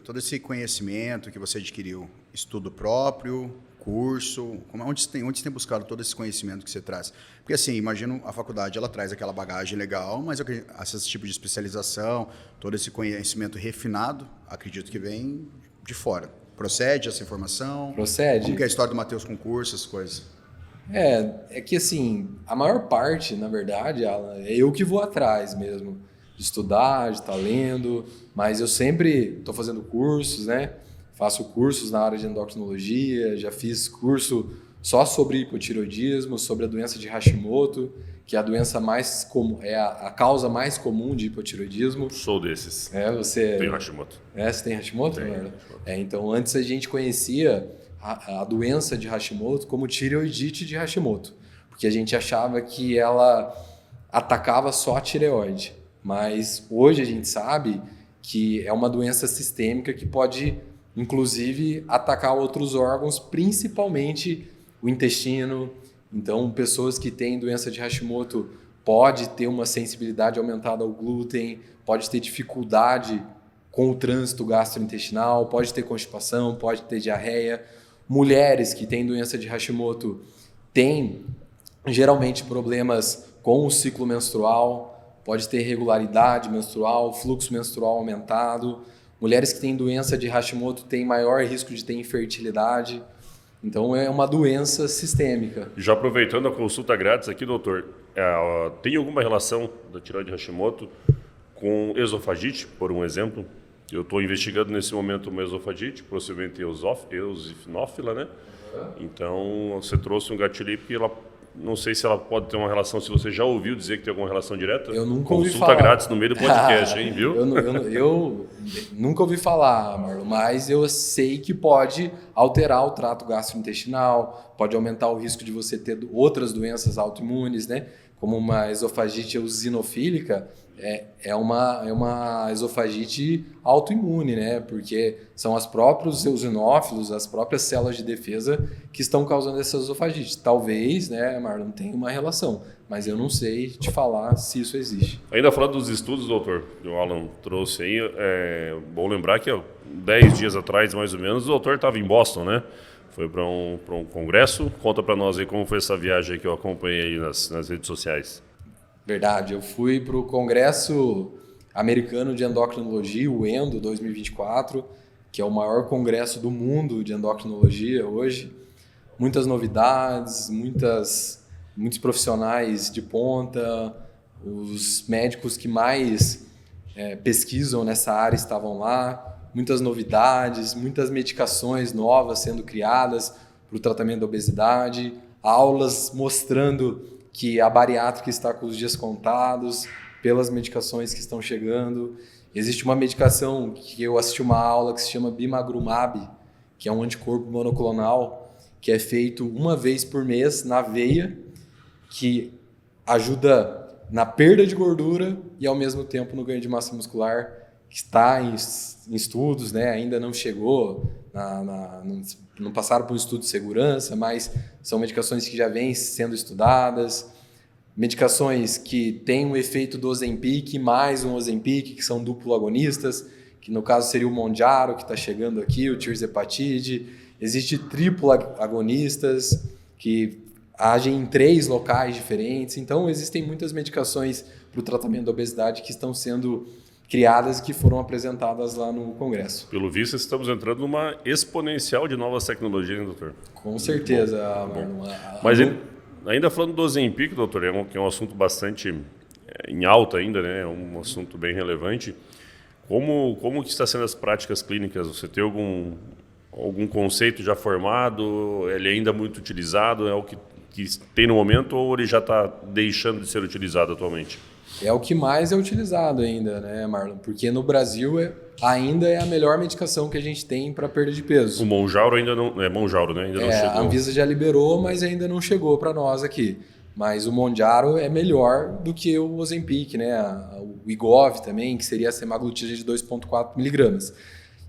Todo esse conhecimento que você adquiriu, estudo próprio, curso, onde você tem buscado todo esse conhecimento que você traz? Porque assim, imagino a faculdade, ela traz aquela bagagem legal, mas esse tipo de especialização, todo esse conhecimento refinado, acredito que vem de fora. Procede essa informação?
Procede.
Como que é a história do Matheus com curso, essas coisas?
É que assim, a maior parte, na verdade, Alan, é eu que vou atrás mesmo, de estudar, de estar lendo, mas eu sempre estou fazendo cursos, né? Faço cursos na área de endocrinologia, já fiz curso só sobre hipotireoidismo, sobre a doença de Hashimoto, que é a doença mais comum, é a causa mais comum de hipotireoidismo.
Sou desses.
Você
Tenho Hashimoto.
Você tem Hashimoto?
Tenho.
Então, antes a gente conhecia a doença de Hashimoto como tireoidite de Hashimoto, porque a gente achava que ela atacava só a tireoide. Mas hoje a gente sabe que é uma doença sistêmica que pode, inclusive, atacar outros órgãos, principalmente o intestino. Então, pessoas que têm doença de Hashimoto pode ter uma sensibilidade aumentada ao glúten, pode ter dificuldade com o trânsito gastrointestinal, pode ter constipação, pode ter diarreia. Mulheres que têm doença de Hashimoto têm geralmente problemas com o ciclo menstrual, pode ter irregularidade menstrual, fluxo menstrual aumentado. Mulheres que têm doença de Hashimoto têm maior risco de ter infertilidade. Então, é uma doença sistêmica.
Já aproveitando a consulta grátis aqui, doutor, tem alguma relação da tireoide Hashimoto com esofagite, por um exemplo? Eu estou investigando nesse momento uma esofagite, possivelmente eosinófila, né? Então, você trouxe um gatilho aí, porque ela, não sei se ela pode ter uma relação, se você já ouviu dizer que tem alguma relação direta.
Eu nunca ouvi falar.
Consulta grátis no meio do podcast, hein, viu?
Eu nunca ouvi falar, Marlon, mas eu sei que pode alterar o trato gastrointestinal, pode aumentar o risco de você ter outras doenças autoimunes, né? Como uma esofagite eosinofílica, é uma esofagite autoimune, né? Porque são os próprios eosinófilos, as próprias células de defesa que estão causando essa esofagite. Talvez, né, Marlon, tenha uma relação, mas eu não sei te falar se isso existe.
Ainda falando dos estudos, doutor, que o Alan trouxe aí, é bom lembrar que 10 dias atrás, mais ou menos, o doutor estava em Boston, né? Foi para um congresso. Conta para nós aí como foi essa viagem que eu acompanhei aí nas redes sociais.
Verdade, eu fui para o Congresso Americano de Endocrinologia, o ENDO 2024, que é o maior congresso do mundo de endocrinologia hoje. Muitas novidades, muitos profissionais de ponta, os médicos que mais pesquisam nessa área estavam lá, muitas novidades, muitas medicações novas sendo criadas para o tratamento da obesidade, aulas mostrando que a bariátrica está com os dias contados pelas medicações que estão chegando. Existe uma medicação que eu assisti uma aula que se chama Bimagrumab, que é um anticorpo monoclonal, que é feito uma vez por mês na veia, que ajuda na perda de gordura e ao mesmo tempo no ganho de massa muscular, que está em estudos, né? Ainda não chegou, não passaram por um estudo de segurança, mas são medicações que já vêm sendo estudadas, medicações que têm um efeito do Ozempic mais um Ozempic, que são duplo agonistas, que no caso seria o Mounjaro, que está chegando aqui, o tirzepatide. Existe triplo agonistas, que agem em 3 locais diferentes. Então, existem muitas medicações para o tratamento da obesidade que estão sendo criadas e que foram apresentadas lá no Congresso.
Pelo visto, estamos entrando numa exponencial de novas tecnologias, hein, doutor?
Com certeza, Marlon.
Mas ainda falando do Ozempic, doutor, que é um assunto bastante em alta ainda, né? É um assunto bem relevante. Como que está sendo as práticas clínicas? Você tem algum conceito já formado? Ele é ainda muito utilizado? É o que tem no momento ou ele já está deixando de ser utilizado atualmente?
É o que mais é utilizado ainda, né, Marlon? Porque no Brasil ainda é a melhor medicação que a gente tem para perda de peso.
O Mounjaro ainda não... É Mounjaro, né? Ainda não chegou.
A Anvisa já liberou, mas ainda não chegou para nós aqui. Mas o Mounjaro é melhor do que o Ozempic, né? O Wegovy também, que seria a semaglutida de 2,4 miligramas.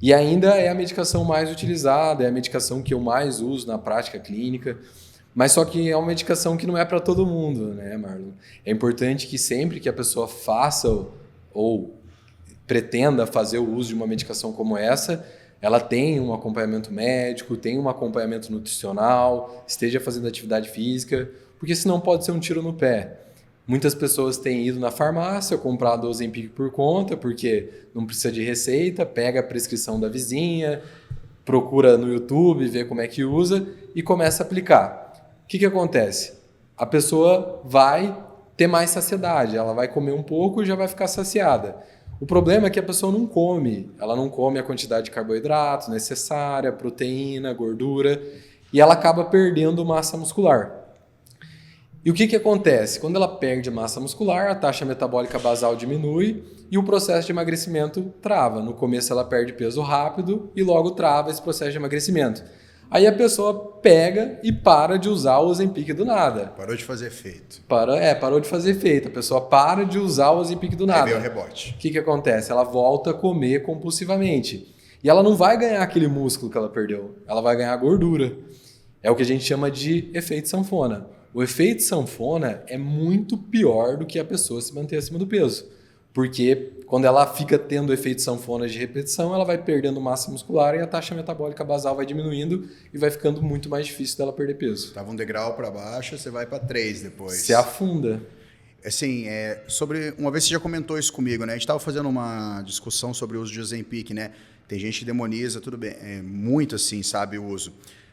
E ainda é a medicação mais utilizada, é a medicação que eu mais uso na prática clínica. Mas só que é uma medicação que não é para todo mundo, né, Marlon? É importante que sempre que a pessoa faça ou pretenda fazer o uso de uma medicação como essa, ela tenha um acompanhamento médico, tenha um acompanhamento nutricional, esteja fazendo atividade física, porque senão pode ser um tiro no pé. Muitas pessoas têm ido na farmácia, comprado Ozempic por conta, porque não precisa de receita, pega a prescrição da vizinha, procura no YouTube, vê como é que usa e começa a aplicar. O que acontece? A pessoa vai ter mais saciedade, ela vai comer um pouco e já vai ficar saciada. O problema é que a pessoa não come, ela não come a quantidade de carboidrato necessária, proteína, gordura, e ela acaba perdendo massa muscular. E o que acontece? Quando ela perde massa muscular, a taxa metabólica basal diminui e o processo de emagrecimento trava. No começo ela perde peso rápido e logo trava esse processo de emagrecimento. Aí a pessoa pega e para de usar o Ozempic do nada.
Parou de fazer efeito.
Parou de fazer efeito. A pessoa para de usar o Ozempic do nada.
Aí veio o rebote.
O que acontece? Ela volta a comer compulsivamente. E ela não vai ganhar aquele músculo que ela perdeu. Ela vai ganhar gordura. É o que a gente chama de efeito sanfona. O efeito sanfona é muito pior do que a pessoa se manter acima do peso. Porque quando ela fica tendo efeito sanfona de repetição, ela vai perdendo massa muscular e a taxa metabólica basal vai diminuindo e vai ficando muito mais difícil dela perder peso.
Tava um degrau para baixo, você vai para 3 depois.
Se afunda.
Assim, uma vez você já comentou isso comigo, né? A gente estava fazendo uma discussão sobre o uso de Ozempic, né? Tem gente que demoniza, tudo bem, muito assim, sabe, o uso.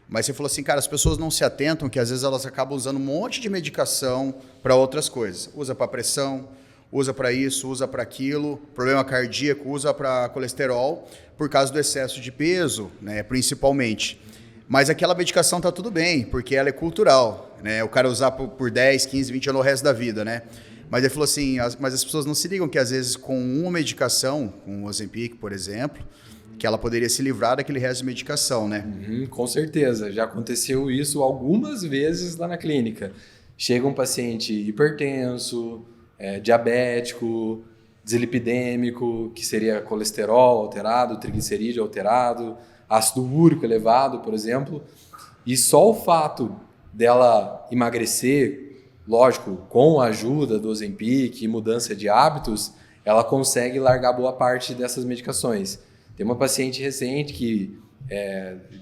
Mas você falou assim, cara, as pessoas não se atentam que às vezes elas acabam usando um monte de medicação para outras coisas. Usa para pressão, usa para isso, usa para aquilo, problema cardíaco, usa para colesterol, por causa do excesso de peso, né, principalmente. Mas aquela medicação está tudo bem, porque ela é cultural, né? O cara usar por 10, 15, 20 anos o resto da vida, né? Mas ele falou assim, mas as pessoas não se ligam que às vezes com uma medicação, com o Ozempic, por exemplo, que ela poderia se livrar daquele resto de medicação, né?
Com certeza, já aconteceu isso algumas vezes lá na clínica. Chega um paciente hipertenso, diabético, dislipidêmico, que seria colesterol alterado, triglicerídeo alterado, ácido úrico elevado, por exemplo. E só o fato dela emagrecer, lógico, com a ajuda do Ozempic e mudança de hábitos, ela consegue largar boa parte dessas medicações. Tem uma paciente recente que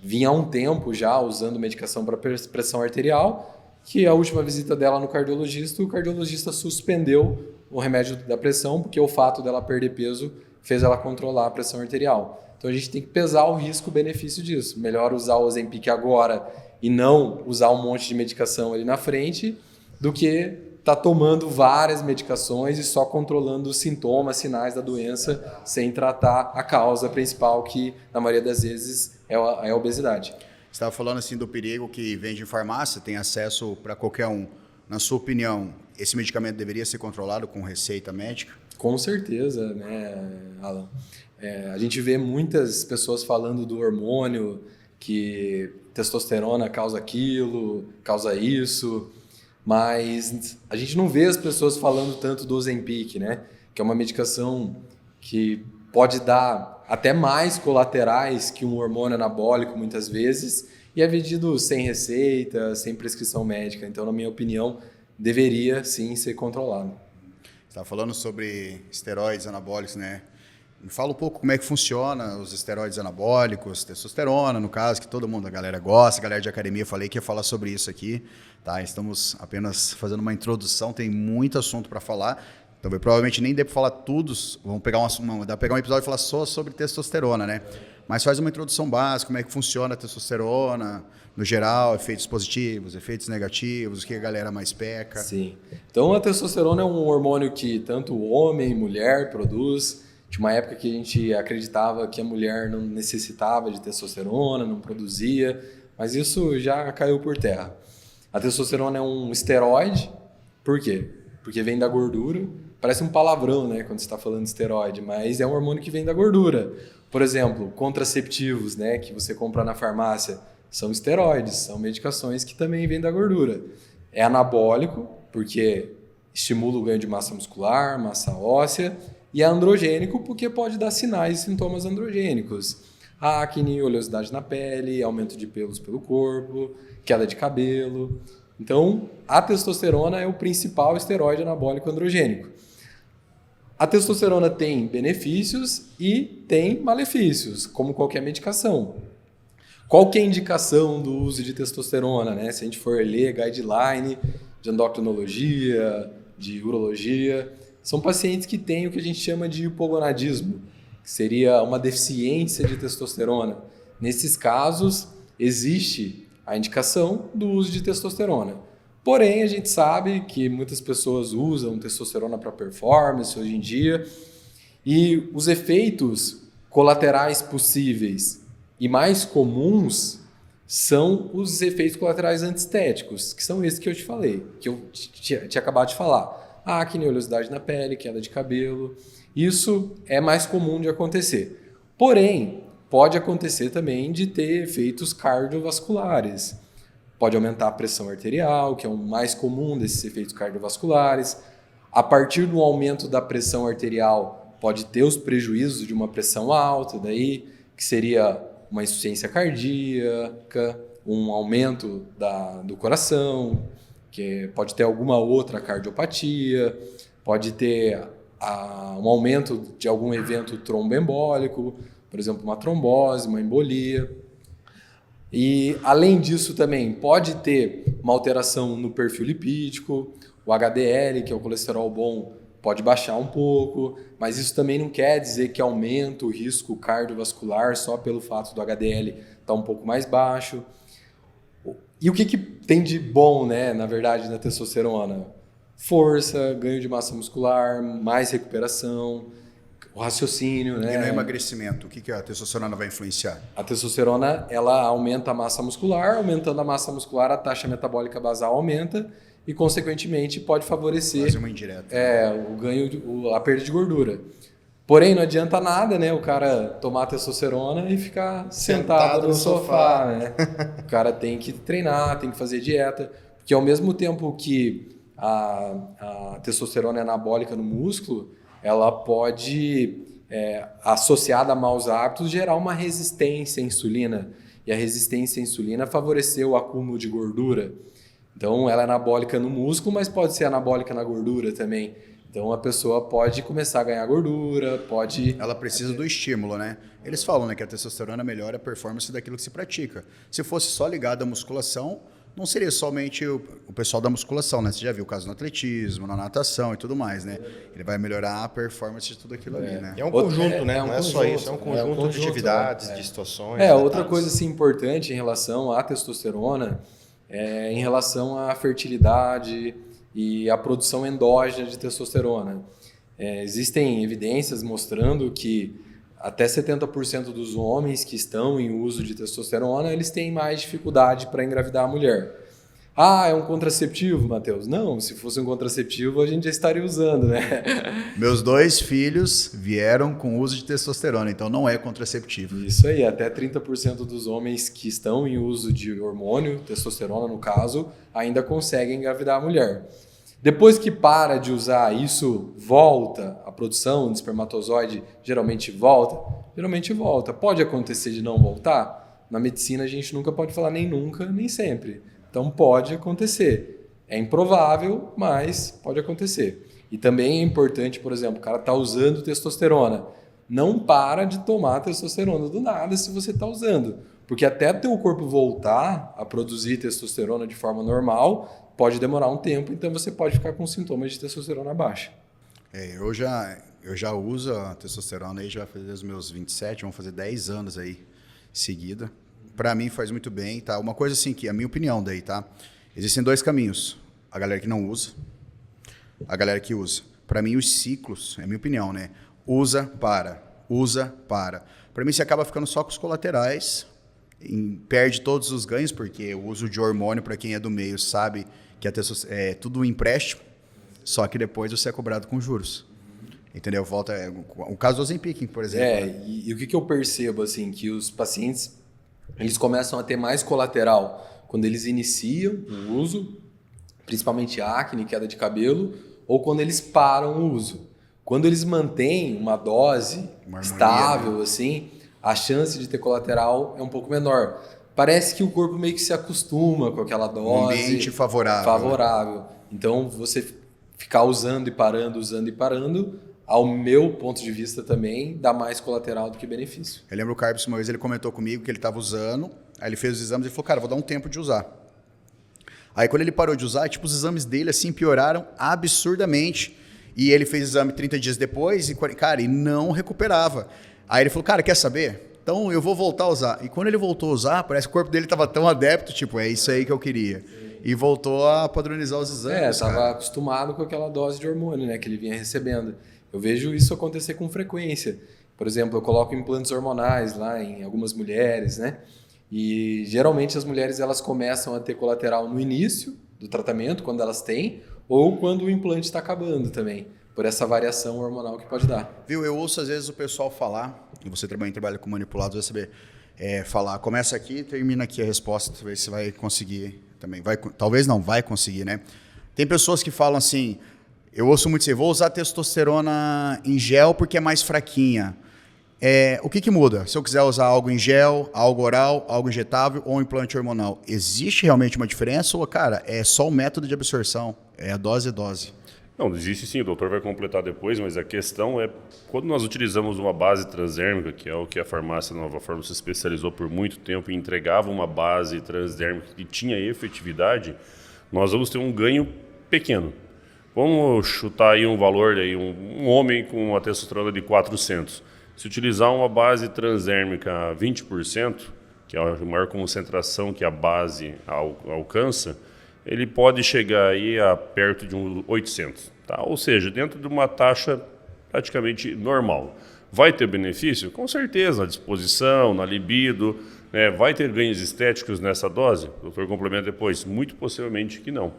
vinha há um tempo já usando medicação para pressão arterial, que a última visita dela no cardiologista, o cardiologista suspendeu o remédio da pressão, porque o fato dela perder peso fez ela controlar a pressão arterial. Então a gente tem que pesar o risco-benefício disso. Melhor usar o Ozempic agora e não usar um monte de medicação ali na frente, do que tá tomando várias medicações e só controlando os sintomas, sinais da doença, sem tratar a causa principal, que na maioria das vezes é a obesidade.
Você estava falando assim do perigo que vende em farmácia, tem acesso para qualquer um. Na sua opinião, esse medicamento deveria ser controlado com receita médica?
Com certeza, né, Alan? A gente vê muitas pessoas falando do hormônio, que testosterona causa aquilo, causa isso, mas a gente não vê as pessoas falando tanto do Ozempic, né? Que é uma medicação que pode dar até mais colaterais que um hormônio anabólico muitas vezes, e é vendido sem receita, sem prescrição médica. Então, na minha opinião, deveria sim ser controlado.
Você estava falando sobre esteroides anabólicos, né? Me fala um pouco como é que funciona os esteroides anabólicos, testosterona, no caso, que todo mundo, a galera gosta, a galera de academia, falei que ia falar sobre isso aqui, tá? Estamos apenas fazendo uma introdução, tem muito assunto para falar, então provavelmente nem dê para falar tudo, vamos pegar dá pra pegar um episódio e falar só sobre testosterona, né? Mas faz uma introdução básica, como é que funciona a testosterona, no geral, efeitos positivos, efeitos negativos, o que a galera mais peca.
Sim. Então, a testosterona é um hormônio que tanto homem e mulher produz. Tinha uma época que a gente acreditava que a mulher não necessitava de testosterona, não produzia, mas isso já caiu por terra. A testosterona é um esteroide. Por quê? Porque vem da gordura. Parece um palavrão, né, quando você está falando de esteroide, mas é um hormônio que vem da gordura. Por exemplo, contraceptivos, né, que você compra na farmácia, são esteroides, são medicações que também vêm da gordura. É anabólico, porque estimula o ganho de massa muscular, massa óssea, e é androgênico porque pode dar sinais e sintomas androgênicos. Acne, oleosidade na pele, aumento de pelos pelo corpo, queda de cabelo. Então, a testosterona é o principal esteroide anabólico androgênico. A testosterona tem benefícios e tem malefícios, como qualquer medicação. Qual que é a indicação do uso de testosterona, né? Se a gente for ler guideline de endocrinologia, de urologia, são pacientes que têm o que a gente chama de hipogonadismo, que seria uma deficiência de testosterona. Nesses casos, existe a indicação do uso de testosterona. Porém, a gente sabe que muitas pessoas usam testosterona para performance hoje em dia, e os efeitos colaterais possíveis e mais comuns são os efeitos colaterais antiestéticos, que são esses que eu te falei, que eu tinha acabado de falar. Acne, oleosidade na pele, queda de cabelo. Isso é mais comum de acontecer. Porém, pode acontecer também de ter efeitos cardiovasculares. Pode aumentar a pressão arterial, que é o mais comum desses efeitos cardiovasculares. A partir do aumento da pressão arterial, pode ter os prejuízos de uma pressão alta, daí, que seria uma insuficiência cardíaca, um aumento do coração, que pode ter alguma outra cardiopatia, pode ter um aumento de algum evento tromboembólico, por exemplo, uma trombose, uma embolia. E, além disso, também pode ter uma alteração no perfil lipídico, o HDL, que é o colesterol bom, pode baixar um pouco, mas isso também não quer dizer que aumenta o risco cardiovascular só pelo fato do HDL estar um pouco mais baixo. E o que tem de bom, né, na verdade, na testosterona? Força, ganho de massa muscular, mais recuperação, o raciocínio, né?
E no emagrecimento, o que a testosterona vai influenciar?
A testosterona, ela aumenta a massa muscular, aumentando a massa muscular, a taxa metabólica basal aumenta e, consequentemente, pode favorecer
Fazer uma indireta.
o ganho, a perda de gordura. Porém, não adianta nada, né, o cara tomar testosterona e ficar sentado no sofá, né? O cara tem que treinar, tem que fazer dieta, porque ao mesmo tempo que a testosterona é anabólica no músculo, ela pode, associada a maus hábitos, gerar uma resistência à insulina. E a resistência à insulina favoreceu o acúmulo de gordura. Então, ela é anabólica no músculo, mas pode ser anabólica na gordura também. Então, a pessoa pode começar a ganhar gordura, pode...
Ela precisa do estímulo, né? Eles falam, né, que a testosterona melhora a performance daquilo que se pratica. Se fosse só ligado à musculação, não seria somente o pessoal da musculação, né? Você já viu o caso no atletismo, na natação e tudo mais, né? Ele vai melhorar a performance de tudo aquilo ali, né?
É um conjunto, né?
um
Não é só
conjunto,
isso, é um conjunto de atividades, de situações.
Outra coisa assim, importante em relação à testosterona é em relação à fertilidade e à produção endógena de testosterona. Existem evidências mostrando que até 70% dos homens que estão em uso de testosterona, eles têm mais dificuldade para engravidar a mulher. Ah, é um contraceptivo, Matheus? Não, se fosse um contraceptivo, a gente já estaria usando, né?
Meus 2 filhos vieram com uso de testosterona, então não é contraceptivo.
Isso aí, até 30% dos homens que estão em uso de hormônio, testosterona no caso, ainda conseguem engravidar a mulher. Depois que para de usar, isso volta, a produção de espermatozoide geralmente volta. Pode acontecer de não voltar? Na medicina a gente nunca pode falar nem nunca, nem sempre. Então pode acontecer. É improvável, mas pode acontecer. E também é importante, por exemplo, o cara está usando testosterona. Não para de tomar testosterona do nada se você está usando. Porque até teu corpo voltar a produzir testosterona de forma normal, pode demorar um tempo, então você pode ficar com sintomas de testosterona baixa.
Eu já uso a testosterona aí, já vai fazer os meus 27, vão fazer 10 anos aí seguida. Para mim faz muito bem, tá? Uma coisa assim, que é a minha opinião daí, tá? Existem 2 caminhos. A galera que não usa, a galera que usa. Para mim os ciclos, é a minha opinião, né? Usa, para. Para mim você acaba ficando só com os colaterais, perde todos os ganhos, porque o uso de hormônio, para quem é do meio, sabe que é tudo um empréstimo, só que depois você é cobrado com juros. Entendeu? Volta o caso do Ozempic, por exemplo.
E o que eu percebo, assim, que os pacientes, eles começam a ter mais colateral quando eles iniciam o uso, principalmente acne, queda de cabelo, ou quando eles param o uso. Quando eles mantêm uma dose estável, né? Assim, a chance de ter colateral é um pouco menor. Parece que o corpo meio que se acostuma com aquela dose.
Um ambiente favorável.
Então, você ficar usando e parando, ao meu ponto de vista também, dá mais colateral do que benefício.
Eu lembro o Carpes uma vez, ele comentou comigo que ele estava usando, aí ele fez os exames e falou, cara, vou dar um tempo de usar. Aí quando ele parou de usar, tipo, os exames dele assim pioraram absurdamente. E ele fez o exame 30 dias depois e não recuperava. Aí ele falou, cara, quer saber? Então eu vou voltar a usar. E quando ele voltou a usar, parece que o corpo dele estava tão adepto, tipo, é isso aí que eu queria. E voltou a padronizar os exames.
Estava acostumado com aquela dose de hormônio, né, que ele vinha recebendo. Eu vejo isso acontecer com frequência. Por exemplo, eu coloco implantes hormonais lá em algumas mulheres, né? E geralmente as mulheres elas começam a ter colateral no início do tratamento, quando elas têm, ou quando o implante está acabando também, por essa variação hormonal que pode dar.
Viu, eu ouço às vezes o pessoal falar, e você também trabalha com manipulados, vai saber, falar, começa aqui e termina aqui a resposta, talvez você vai conseguir também. Talvez não, vai conseguir, né? Tem pessoas que falam assim, eu ouço muito assim, vou usar testosterona em gel porque é mais fraquinha. O que muda? Se eu quiser usar algo em gel, algo oral, algo injetável ou um implante hormonal, existe realmente uma diferença ou, cara, é só o método de absorção, é a dose?
Não, existe sim, o doutor vai completar depois, mas a questão é, quando nós utilizamos uma base transdérmica, que é o que a farmácia Nova Fórmula se especializou por muito tempo e entregava uma base transdérmica que tinha efetividade, nós vamos ter um ganho pequeno. Vamos chutar aí um valor, aí, um homem com uma testosterona de 400. Se utilizar uma base transdérmica 20%, que é a maior concentração que a base alcança, ele pode chegar aí a perto de 800, tá? Ou seja, dentro de uma taxa praticamente normal. Vai ter benefício? Com certeza, na disposição, na libido, né? Vai ter ganhos estéticos nessa dose? O doutor complementa depois, muito possivelmente que não.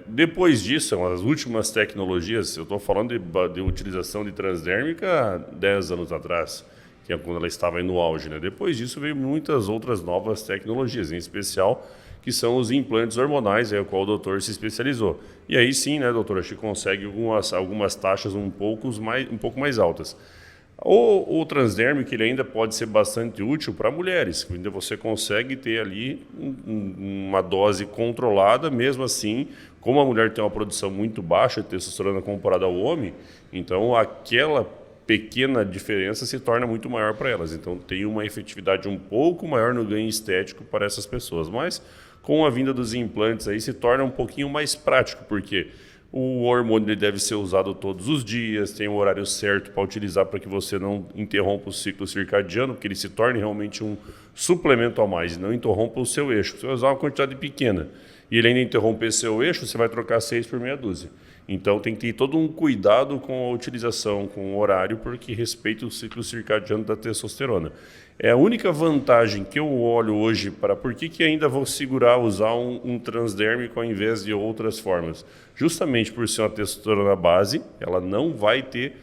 Depois disso, as últimas tecnologias, eu estou falando de utilização de transdérmica 10 anos atrás, que é quando ela estava aí no auge, né? Depois disso veio muitas outras novas tecnologias, em especial que são os implantes hormonais, é o qual o doutor se especializou. E aí sim, né, doutor, acho que consegue algumas taxas um pouco mais altas. O transdérmico ele ainda pode ser bastante útil para mulheres, ainda você consegue ter ali uma dose controlada, mesmo assim, como a mulher tem uma produção muito baixa de testosterona comparada ao homem, então aquela pequena diferença se torna muito maior para elas. Então tem uma efetividade um pouco maior no ganho estético para essas pessoas. Mas com a vinda dos implantes aí se torna um pouquinho mais prático, porque o hormônio ele deve ser usado todos os dias, tem um horário certo para utilizar para que você não interrompa o ciclo circadiano, que ele se torne realmente um suplemento a mais e não interrompa o seu eixo. Você vai usar uma quantidade pequena e ele ainda interromper seu eixo, você vai trocar 6 por meia dúzia. Então tem que ter todo um cuidado com a utilização, com o horário, porque respeita o ciclo circadiano da testosterona. É a única vantagem que eu olho hoje para por que ainda vou usar um transdérmico ao invés de outras formas. Justamente por ser uma testosterona base, ela não vai ter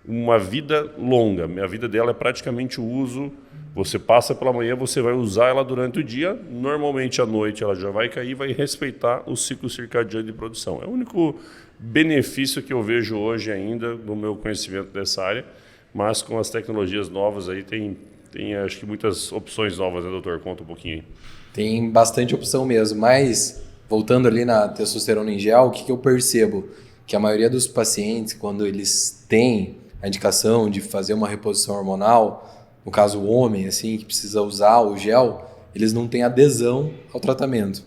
uma vida longa. A vida dela é praticamente o uso. Você passa pela manhã, você vai usar ela durante o dia. Normalmente à noite ela já vai cair e vai respeitar o ciclo circadiano de produção. É o único benefício que eu vejo hoje ainda no meu conhecimento dessa área, mas com as tecnologias novas aí tem acho que muitas opções novas, né, doutor? Conta um pouquinho aí.
Tem bastante opção mesmo, mas voltando ali na testosterona em gel, o que eu percebo? Que a maioria dos pacientes, quando eles têm a indicação de fazer uma reposição hormonal, no caso o homem, assim, que precisa usar o gel, eles não têm adesão ao tratamento.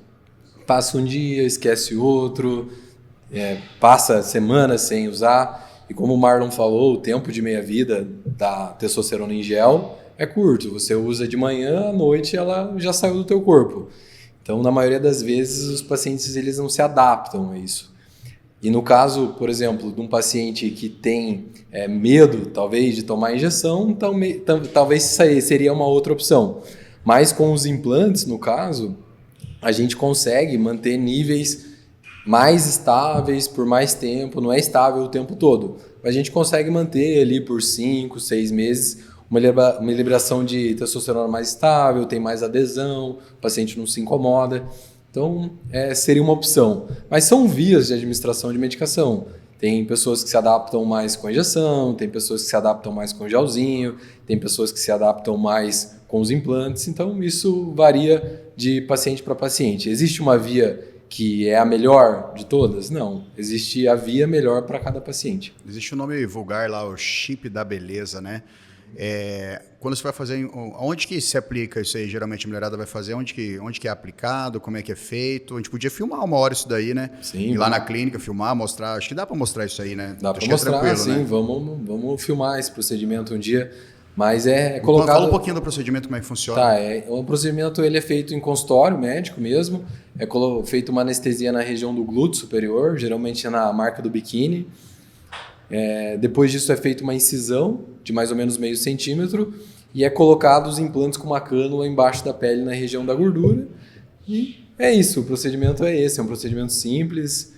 Passa um dia, esquece outro, passa semanas sem usar, e como o Marlon falou, o tempo de meia-vida da testosterona em gel é curto. Você usa de manhã, à noite ela já saiu do teu corpo. Então, na maioria das vezes, os pacientes eles não se adaptam a isso. E no caso, por exemplo, de um paciente que tem medo, talvez, de tomar injeção, talvez seria uma outra opção. Mas com os implantes, no caso, a gente consegue manter níveis mais estáveis por mais tempo. Não é estável o tempo todo, mas a gente consegue manter ali por 5, 6 meses uma liberação de testosterona mais estável, tem mais adesão, o paciente não se incomoda. Então, seria uma opção. Mas são vias de administração de medicação. Tem pessoas que se adaptam mais com injeção, tem pessoas que se adaptam mais com gelzinho, tem pessoas que se adaptam mais com os implantes. Então, isso varia de paciente para paciente. Existe uma via que é a melhor de todas? Não. Existe a via melhor para cada paciente.
Existe um nome vulgar lá, o chip da beleza, né? Quando você vai fazer, onde que se aplica isso aí? Geralmente a mulherada vai fazer, onde que é aplicado, como é que é feito? A gente podia filmar uma hora isso daí, né?
Sim.
Ir lá na clínica, filmar, mostrar. Acho que dá para mostrar isso aí, né?
Dá para mostrar, sim. Né? Vamos filmar esse procedimento um dia. Mas colocado...
Fala um pouquinho do procedimento, como é que funciona.
Tá, o procedimento ele é feito em consultório médico mesmo. É feito uma anestesia na região do glúteo superior, geralmente na marca do biquíni. Depois disso é feita uma incisão de mais ou menos meio centímetro e é colocado os implantes com uma cânula embaixo da pele na região da gordura. E é isso, o procedimento é esse. É um procedimento simples,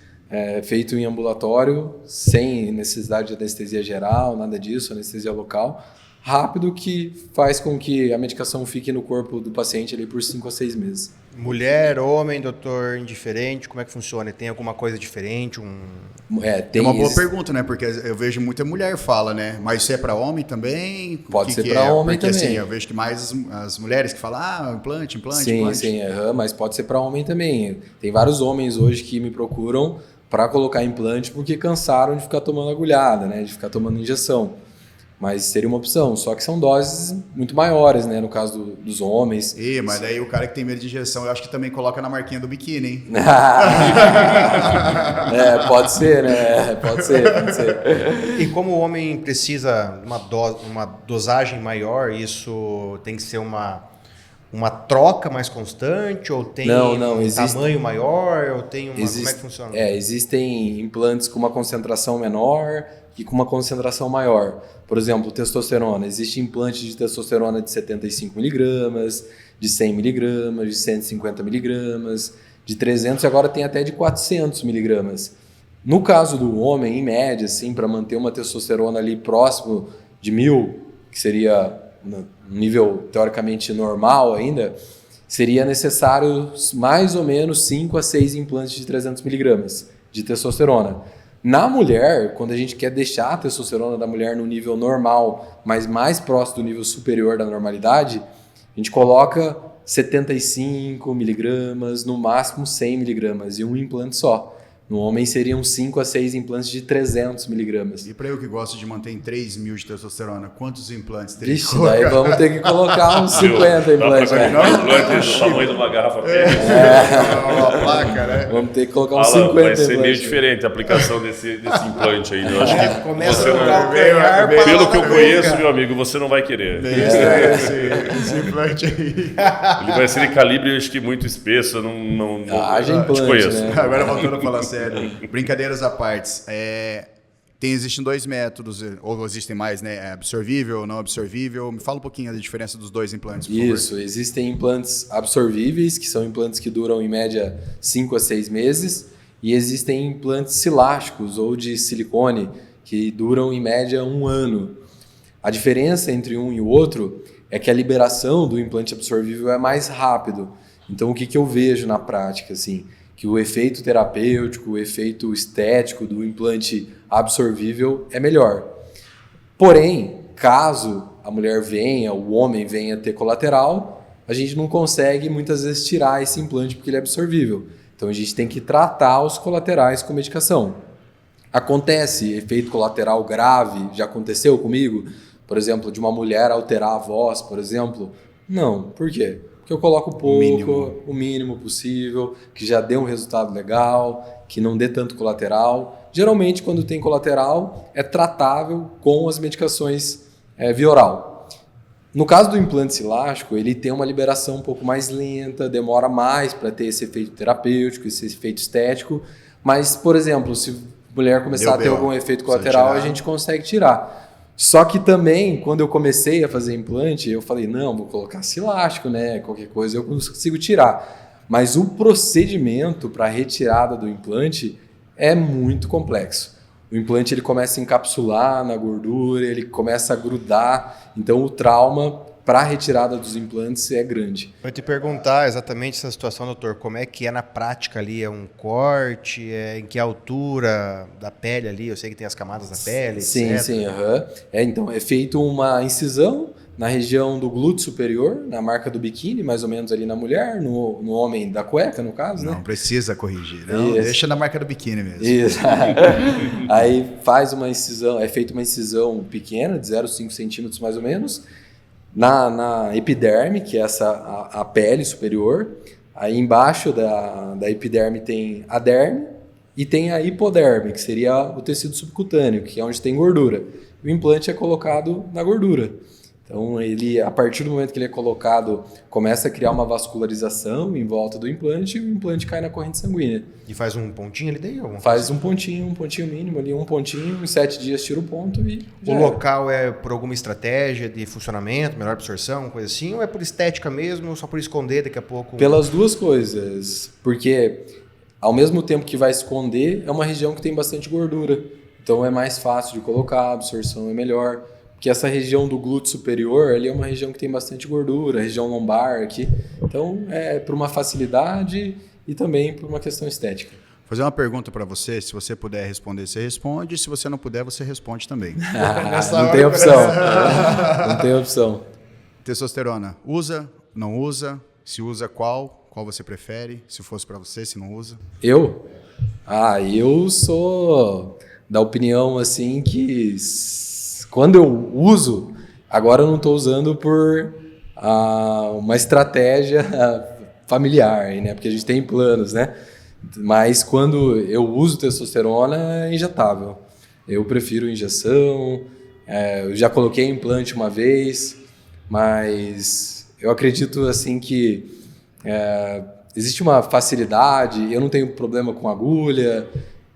feito em ambulatório, sem necessidade de anestesia geral, nada disso, anestesia local. Rápido, que faz com que a medicação fique no corpo do paciente ali por 5 a 6 meses.
Mulher, homem, doutor, indiferente, como é que funciona? Tem alguma coisa diferente?
Tem uma boa pergunta, né? Porque eu vejo muita mulher fala, né? Mas isso é para homem também?
Pode ser para homem
porque,
também.
Assim, eu vejo que mais as mulheres que falam, implante.
Sim, mas pode ser para homem também. Tem vários homens hoje que me procuram para colocar implante porque cansaram de ficar tomando agulhada, né? De ficar tomando injeção. Mas seria uma opção, só que são doses muito maiores, né? No caso dos homens.
Mas daí o cara que tem medo de injeção, eu acho que também coloca na marquinha do biquíni, hein?
Pode ser, né? Pode ser.
E como o homem precisa de uma dosagem maior, isso tem que ser uma troca mais constante? Ou tem tamanho maior? Ou tem como é que funciona?
Existem implantes com uma concentração menor e com uma concentração maior. Por exemplo, testosterona. Existe implante de testosterona de 75 miligramas, de 100 miligramas, de 150 miligramas, de 300 e agora tem até de 400 miligramas. No caso do homem, em média, assim, para manter uma testosterona ali próximo de 1000, que seria no nível teoricamente normal ainda, seria necessário mais ou menos 5 a 6 implantes de 300 miligramas de testosterona. Na mulher, quando a gente quer deixar a testosterona da mulher no nível normal, mas mais próximo do nível superior da normalidade, a gente coloca 75 miligramas, no máximo 100 miligramas, e um implante só. No homem seriam 5 a 6 implantes de 300 miligramas.
E para eu que gosto de manter em 3.000 de testosterona, quantos implantes teria que
Vixe,
colocar?
daí vamos ter que colocar uns 50 implantes.
Dá
Né?
pra implante do tamanho de uma garrafa pênis.
Uma placa, né?
Vamos ter que colocar uns
Fala,
50
vai ser
implantes.
meio diferente a aplicação desse implante aí. Eu acho que
Começa
você
no
não,
calcanhar,
pelo que eu
para
conheço, meu amigo, você não vai querer.
Esse implante aí.
Ele vai ser de calibre, acho que muito espesso. Eu não
Haja
te
implante,
conheço.
né?
Agora voltando a falar sério, brincadeiras à parte. Existem 2 métodos, ou existem mais, né? Absorvível ou não absorvível. Me fala um pouquinho da diferença dos 2 implantes, por favor.
Isso, existem implantes absorvíveis, que são implantes que duram em média 5 a 6 meses, e existem implantes silásticos ou de silicone, que duram em média 1 ano. A diferença entre um e o outro é que a liberação do implante absorvível é mais rápido. Então, o que eu vejo na prática, assim, que o efeito terapêutico, o efeito estético do implante absorvível é melhor. Porém, caso a mulher venha, o homem venha ter colateral, a gente não consegue muitas vezes tirar esse implante porque ele é absorvível. Então a gente tem que tratar os colaterais com medicação. Acontece efeito colateral grave, já aconteceu comigo? Por exemplo, de uma mulher alterar a voz, por exemplo? Não. Por quê? Porque eu coloco pouco, o mínimo possível, que já dê um resultado legal, que não dê tanto colateral. Geralmente, quando tem colateral, é tratável com as medicações via oral. No caso do implante silástico, ele tem uma liberação um pouco mais lenta, demora mais para ter esse efeito terapêutico, esse efeito estético. Mas, por exemplo, se a mulher começar a ter algum efeito colateral, a gente consegue tirar. Só que também, quando eu comecei a fazer implante, eu falei, não, vou colocar silástico, né? Qualquer coisa eu consigo tirar. Mas o procedimento para a retirada do implante é muito complexo. O implante ele começa a encapsular na gordura, ele começa a grudar. Então o trauma para a retirada dos implantes é grande.
Eu te perguntar exatamente essa situação, doutor, como é que é na prática ali? É um corte? Em que altura da pele ali? Eu sei que tem as camadas da pele,
sim,
etc.
Sim. Então, é feito uma incisão na região do glúteo superior, na marca do biquíni, mais ou menos ali na mulher, no homem da cueca, no caso, né?
Não precisa corrigir, não.
Isso.
Deixa na marca do biquíni mesmo.
Isso. Aí faz uma incisão, é feita uma incisão pequena, de 0,5 centímetros mais ou menos, na epiderme, que é a pele superior. Aí embaixo da epiderme tem a derme e tem a hipoderme, que seria o tecido subcutâneo, que é onde tem gordura. O implante é colocado na gordura. Então, ele, a partir do momento que ele é colocado, começa a criar uma vascularização em volta do implante e o implante cai na corrente sanguínea.
E faz um pontinho ali daí?
Faz um pontinho mínimo ali, um pontinho, em 7 dias tira o ponto e já
O local é por alguma estratégia de funcionamento, melhor absorção, coisa assim? Ou é por estética mesmo, só por esconder daqui a pouco?
Pelas duas coisas, porque ao mesmo tempo que vai esconder, é uma região que tem bastante gordura. Então é mais fácil de colocar, a absorção é melhor. Porque essa região do glúteo superior ali é uma região que tem bastante gordura, a região lombar aqui. Então, é por uma facilidade e também por uma questão estética.
Vou fazer uma pergunta para você, se você puder responder, você responde, se você não puder, você responde também.
Não tem opção. Não tem opção.
Testosterona, usa, não usa? Se usa, qual? Qual você prefere? Se fosse para você, se não usa?
Eu sou da opinião assim que quando eu uso, agora eu não estou usando por uma estratégia familiar, né? Porque a gente tem planos, né? Mas quando eu uso testosterona, é injetável. Eu prefiro injeção, eu já coloquei implante uma vez, mas eu acredito assim que existe uma facilidade, eu não tenho problema com agulha.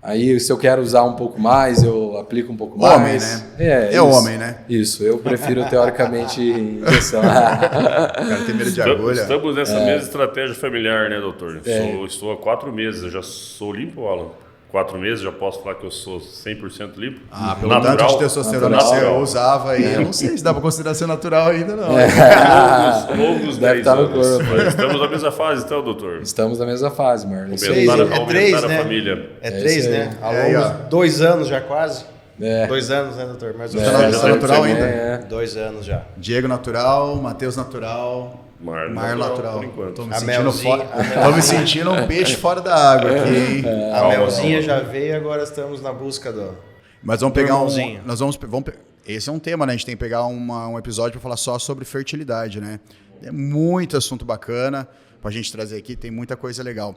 Aí, se eu quero usar um pouco mais, eu aplico um pouco mais.
Homem, né? É homem, né?
Isso, eu prefiro, teoricamente, injeção.
O cara tem medo de agulha.
Estamos nessa mesma estratégia familiar, né, doutor? Estou há 4 meses, eu já sou limpo, Alan. 4 meses, já posso falar que eu sou 100% limpo.
Pelo tanto de testosterona que você usava aí, eu não sei se dá para considerar ser natural ainda, não.
Longos 10 anos. Mas estamos na mesma fase, então, doutor?
Estamos na mesma fase, Marlon.
Aumentar
3,
a
né?
família.
É 3, né? Ao longo de 2 anos já quase. 2 anos, né, doutor? Mais ou menos.
Tá natural ainda?
2 anos já.
Diego natural, Matheus natural.
Mar
natural.
por enquanto.
Tô me sentindo um peixe fora da água aqui, hein?
A melzinha já veio, agora estamos na busca do...
Mas vamos pegar
irmãozinho.
Esse é um tema, né? A gente tem que pegar um episódio para falar só sobre fertilidade, né? É muito assunto bacana pra gente trazer aqui, tem muita coisa legal.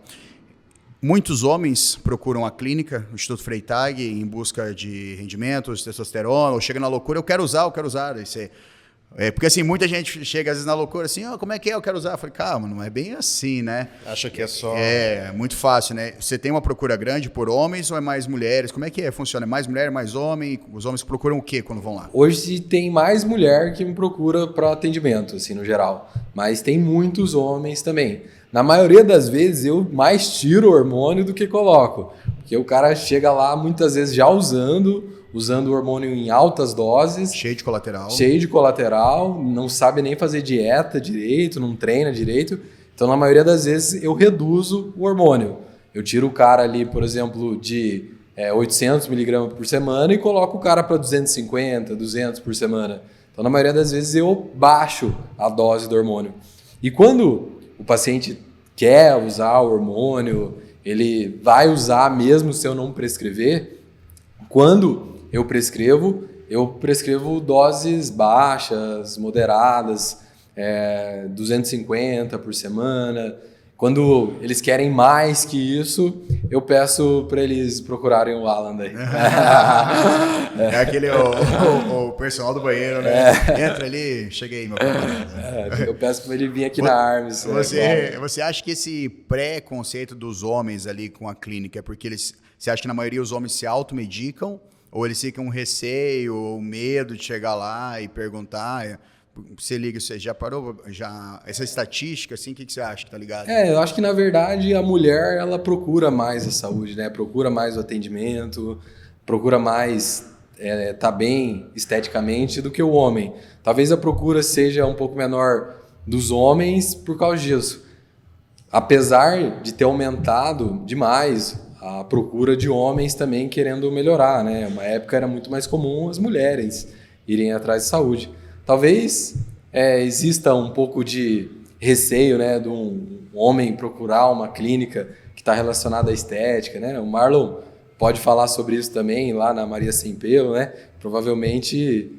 Muitos homens procuram a clínica, o Instituto Freytag, em busca de rendimentos, testosterona, ou chega na loucura, eu quero usar. Porque assim, muita gente chega às vezes na loucura assim, como é que é, eu quero usar? Eu falei, calma, não é bem assim, né?
Acha que é só...
É muito fácil, né? Você tem uma procura grande por homens ou é mais mulheres? Como é que funciona? É mais mulher, mais homem? Os homens procuram o quê quando vão lá?
Hoje tem mais mulher que me procura para atendimento, assim, no geral. Mas tem muitos homens também. Na maioria das vezes, eu mais tiro hormônio do que coloco. Porque o cara chega lá, muitas vezes, já usando o hormônio em altas doses.
Cheio de
colateral, não sabe nem fazer dieta direito, não treina direito. Então, na maioria das vezes, eu reduzo o hormônio. Eu tiro o cara ali, por exemplo, de 800 miligramas por semana e coloco o cara para 250, 200 por semana. Então, na maioria das vezes, eu baixo a dose do hormônio. E quando o paciente quer usar o hormônio, ele vai usar mesmo se eu não prescrever. Quando eu prescrevo doses baixas, moderadas, 250 por semana. Quando eles querem mais que isso, eu peço para eles procurarem o Alan daí.
É aquele o personal do banheiro, né? Entra ali, cheguei, meu camarada.
Eu peço para ele vir aqui na Armes.
Você acha que esse pré-conceito dos homens ali com a clínica é porque você acha que na maioria os homens se automedicam ou eles ficam com receio ou medo de chegar lá e perguntar? Você liga, você já parou? Essa estatística, assim, o que você acha que tá ligado?
Eu acho que, na verdade, a mulher, ela procura mais a saúde, né? Procura mais o atendimento, procura mais tá bem esteticamente do que o homem. Talvez a procura seja um pouco menor dos homens por causa disso. Apesar de ter aumentado demais a procura de homens também querendo melhorar, né? Uma época era muito mais comum as mulheres irem atrás de saúde. Talvez exista um pouco de receio, né, de um homem procurar uma clínica que está relacionada à estética, né? O Marlon pode falar sobre isso também lá na Maria Sem Pelo, né? Provavelmente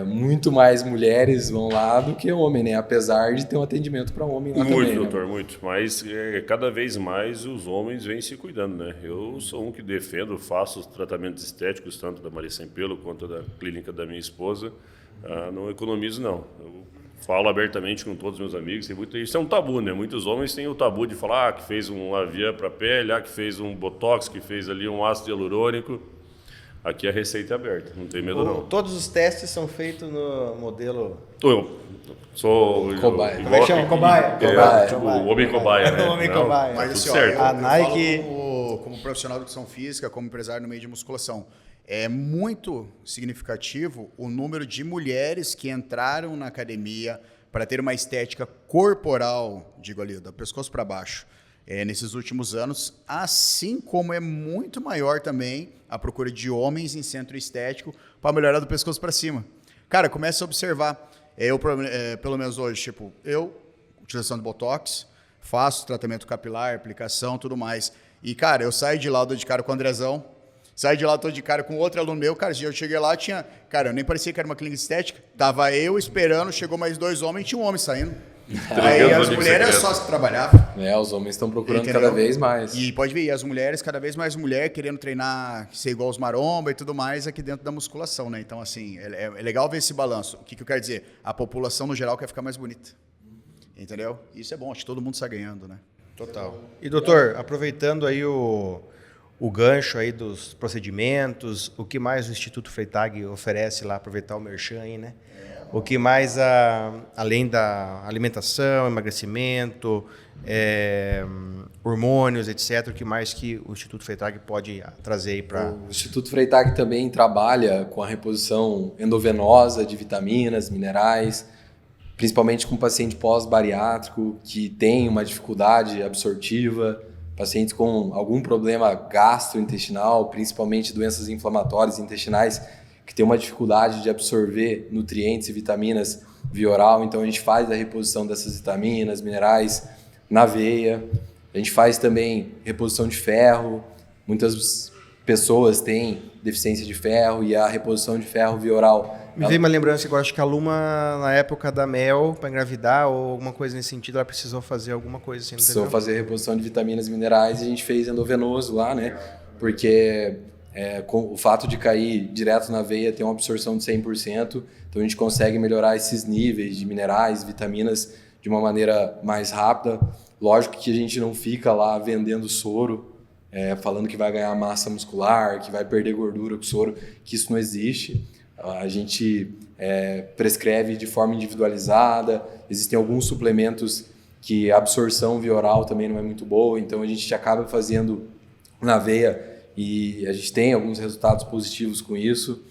muito mais mulheres vão lá do que homem, né? Apesar de ter um atendimento para homem lá também.
Muito, doutor,
né?
muito. Mas cada vez mais os homens vêm se cuidando, né? Eu sou um que defendo, faço os tratamentos estéticos, tanto da Maria Sem Pelo quanto da clínica da minha esposa. Não economizo, não. Eu falo abertamente com todos os meus amigos. Isso é um tabu, né? Muitos homens têm o tabu de falar que fez um Lavia para pele, que fez um Botox, que fez ali um ácido hialurônico. Aqui a receita é aberta, não tem medo não.
Todos os testes são feitos no modelo...
Eu sou...
Cobaia.
Como é que chama? Cobaia?
O homem cobaia, né?
O homem cobaia.
Mas assim,
certo.
A Nike...
como profissional de educação física, como empresário no meio de musculação, é muito significativo o número de mulheres que entraram na academia para ter uma estética corporal, digo ali, do pescoço para baixo, nesses últimos anos, assim como é muito maior também a procura de homens em centro estético para melhorar do pescoço para cima. Cara, começa a observar. Pelo menos hoje, utilização de Botox, faço tratamento capilar, aplicação, tudo mais. E, cara, eu saio de lá, dou de cara com o Andrezão, saí de lá, tô de cara com outro aluno meu, cara, eu cheguei lá, cara, eu nem parecia que era uma clínica estética, tava eu esperando, chegou mais 2 homens, tinha um homem saindo. Aí as mulheres só se trabalhavam.
Os homens estão procurando
Entendeu?
cada vez mais.
E pode ver, as mulheres, cada vez mais mulher querendo treinar, ser igual aos maromba e tudo mais aqui dentro da musculação, né? Então, assim, é legal ver esse balanço. O que eu quero dizer? A população, no geral, quer ficar mais bonita. Entendeu? Isso é bom, acho que todo mundo está ganhando, né?
Total. E, doutor, aproveitando aí o gancho aí dos procedimentos, o que mais o Instituto Freytag oferece lá, aproveitar o merchan aí, né? O que mais, além da alimentação, emagrecimento, hormônios, etc., o que mais que o Instituto Freytag pode trazer aí para...
O Instituto Freytag também trabalha com a reposição endovenosa de vitaminas, minerais, principalmente com paciente pós-bariátrico que tem uma dificuldade absortiva, pacientes com algum problema gastrointestinal, principalmente doenças inflamatórias intestinais, que tem uma dificuldade de absorver nutrientes e vitaminas via oral. Então a gente faz a reposição dessas vitaminas, minerais na veia. A gente faz também reposição de ferro. Muitas pessoas têm deficiência de ferro e a reposição de ferro via oral.
Me veio uma lembrança agora, acho que a Luma, na época da mel, para engravidar ou alguma coisa nesse sentido, ela precisou fazer alguma coisa assim.
Precisou fazer reposição de vitaminas e minerais e a gente fez endovenoso lá, né? Porque com o fato de cair direto na veia tem uma absorção de 100%, então a gente consegue melhorar esses níveis de minerais, vitaminas de uma maneira mais rápida. Lógico que a gente não fica lá vendendo soro, falando que vai ganhar massa muscular, que vai perder gordura com soro, que isso não existe. A gente prescreve de forma individualizada, existem alguns suplementos que a absorção via oral também não é muito boa, então a gente acaba fazendo na veia e a gente tem alguns resultados positivos com isso.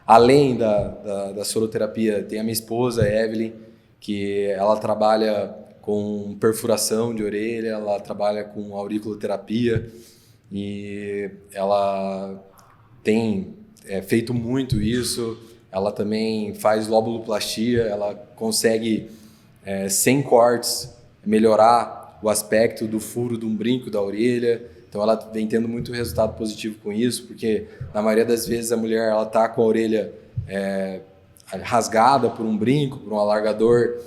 Além da soroterapia, tem a minha esposa, a Evelyn, que ela trabalha com perfuração de orelha, ela trabalha com auriculoterapia e ela tem feito muito isso. Ela também faz lobuloplastia, ela consegue, sem cortes, melhorar o aspecto do furo de um brinco da orelha. Então ela vem tendo muito resultado positivo com isso, porque na maioria das vezes a mulher está com a orelha rasgada por um brinco, por um alargador,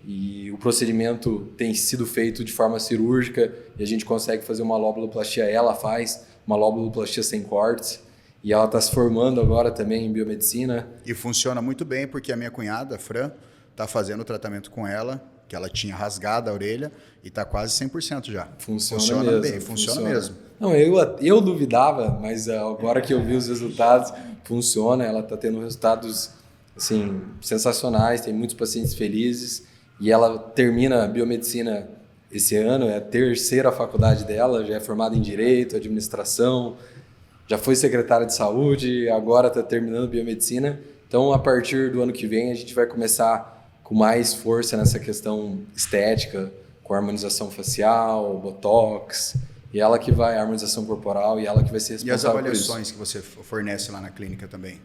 e o procedimento tem sido feito de forma cirúrgica e a gente consegue fazer uma lobuloplastia. Ela faz uma lobuloplastia sem cortes. E ela está se formando agora também em biomedicina.
E funciona muito bem, porque a minha cunhada, a Fran, está fazendo o tratamento com ela, que ela tinha rasgado a orelha, e está quase 100% já.
Funciona mesmo,
bem, funciona mesmo.
Não, eu duvidava, mas agora que eu vi os resultados, funciona. Ela está tendo resultados assim, sensacionais, tem muitos pacientes felizes, e ela termina a biomedicina esse ano, é a terceira faculdade dela, já é formada em Direito, Administração, já foi secretária de saúde, agora está terminando biomedicina. Então, a partir do ano que vem, a gente vai começar com mais força nessa questão estética, com harmonização facial, botox, e ela que vai, harmonização corporal, e ela que vai ser responsável por isso.
E as avaliações que você fornece lá na clínica também?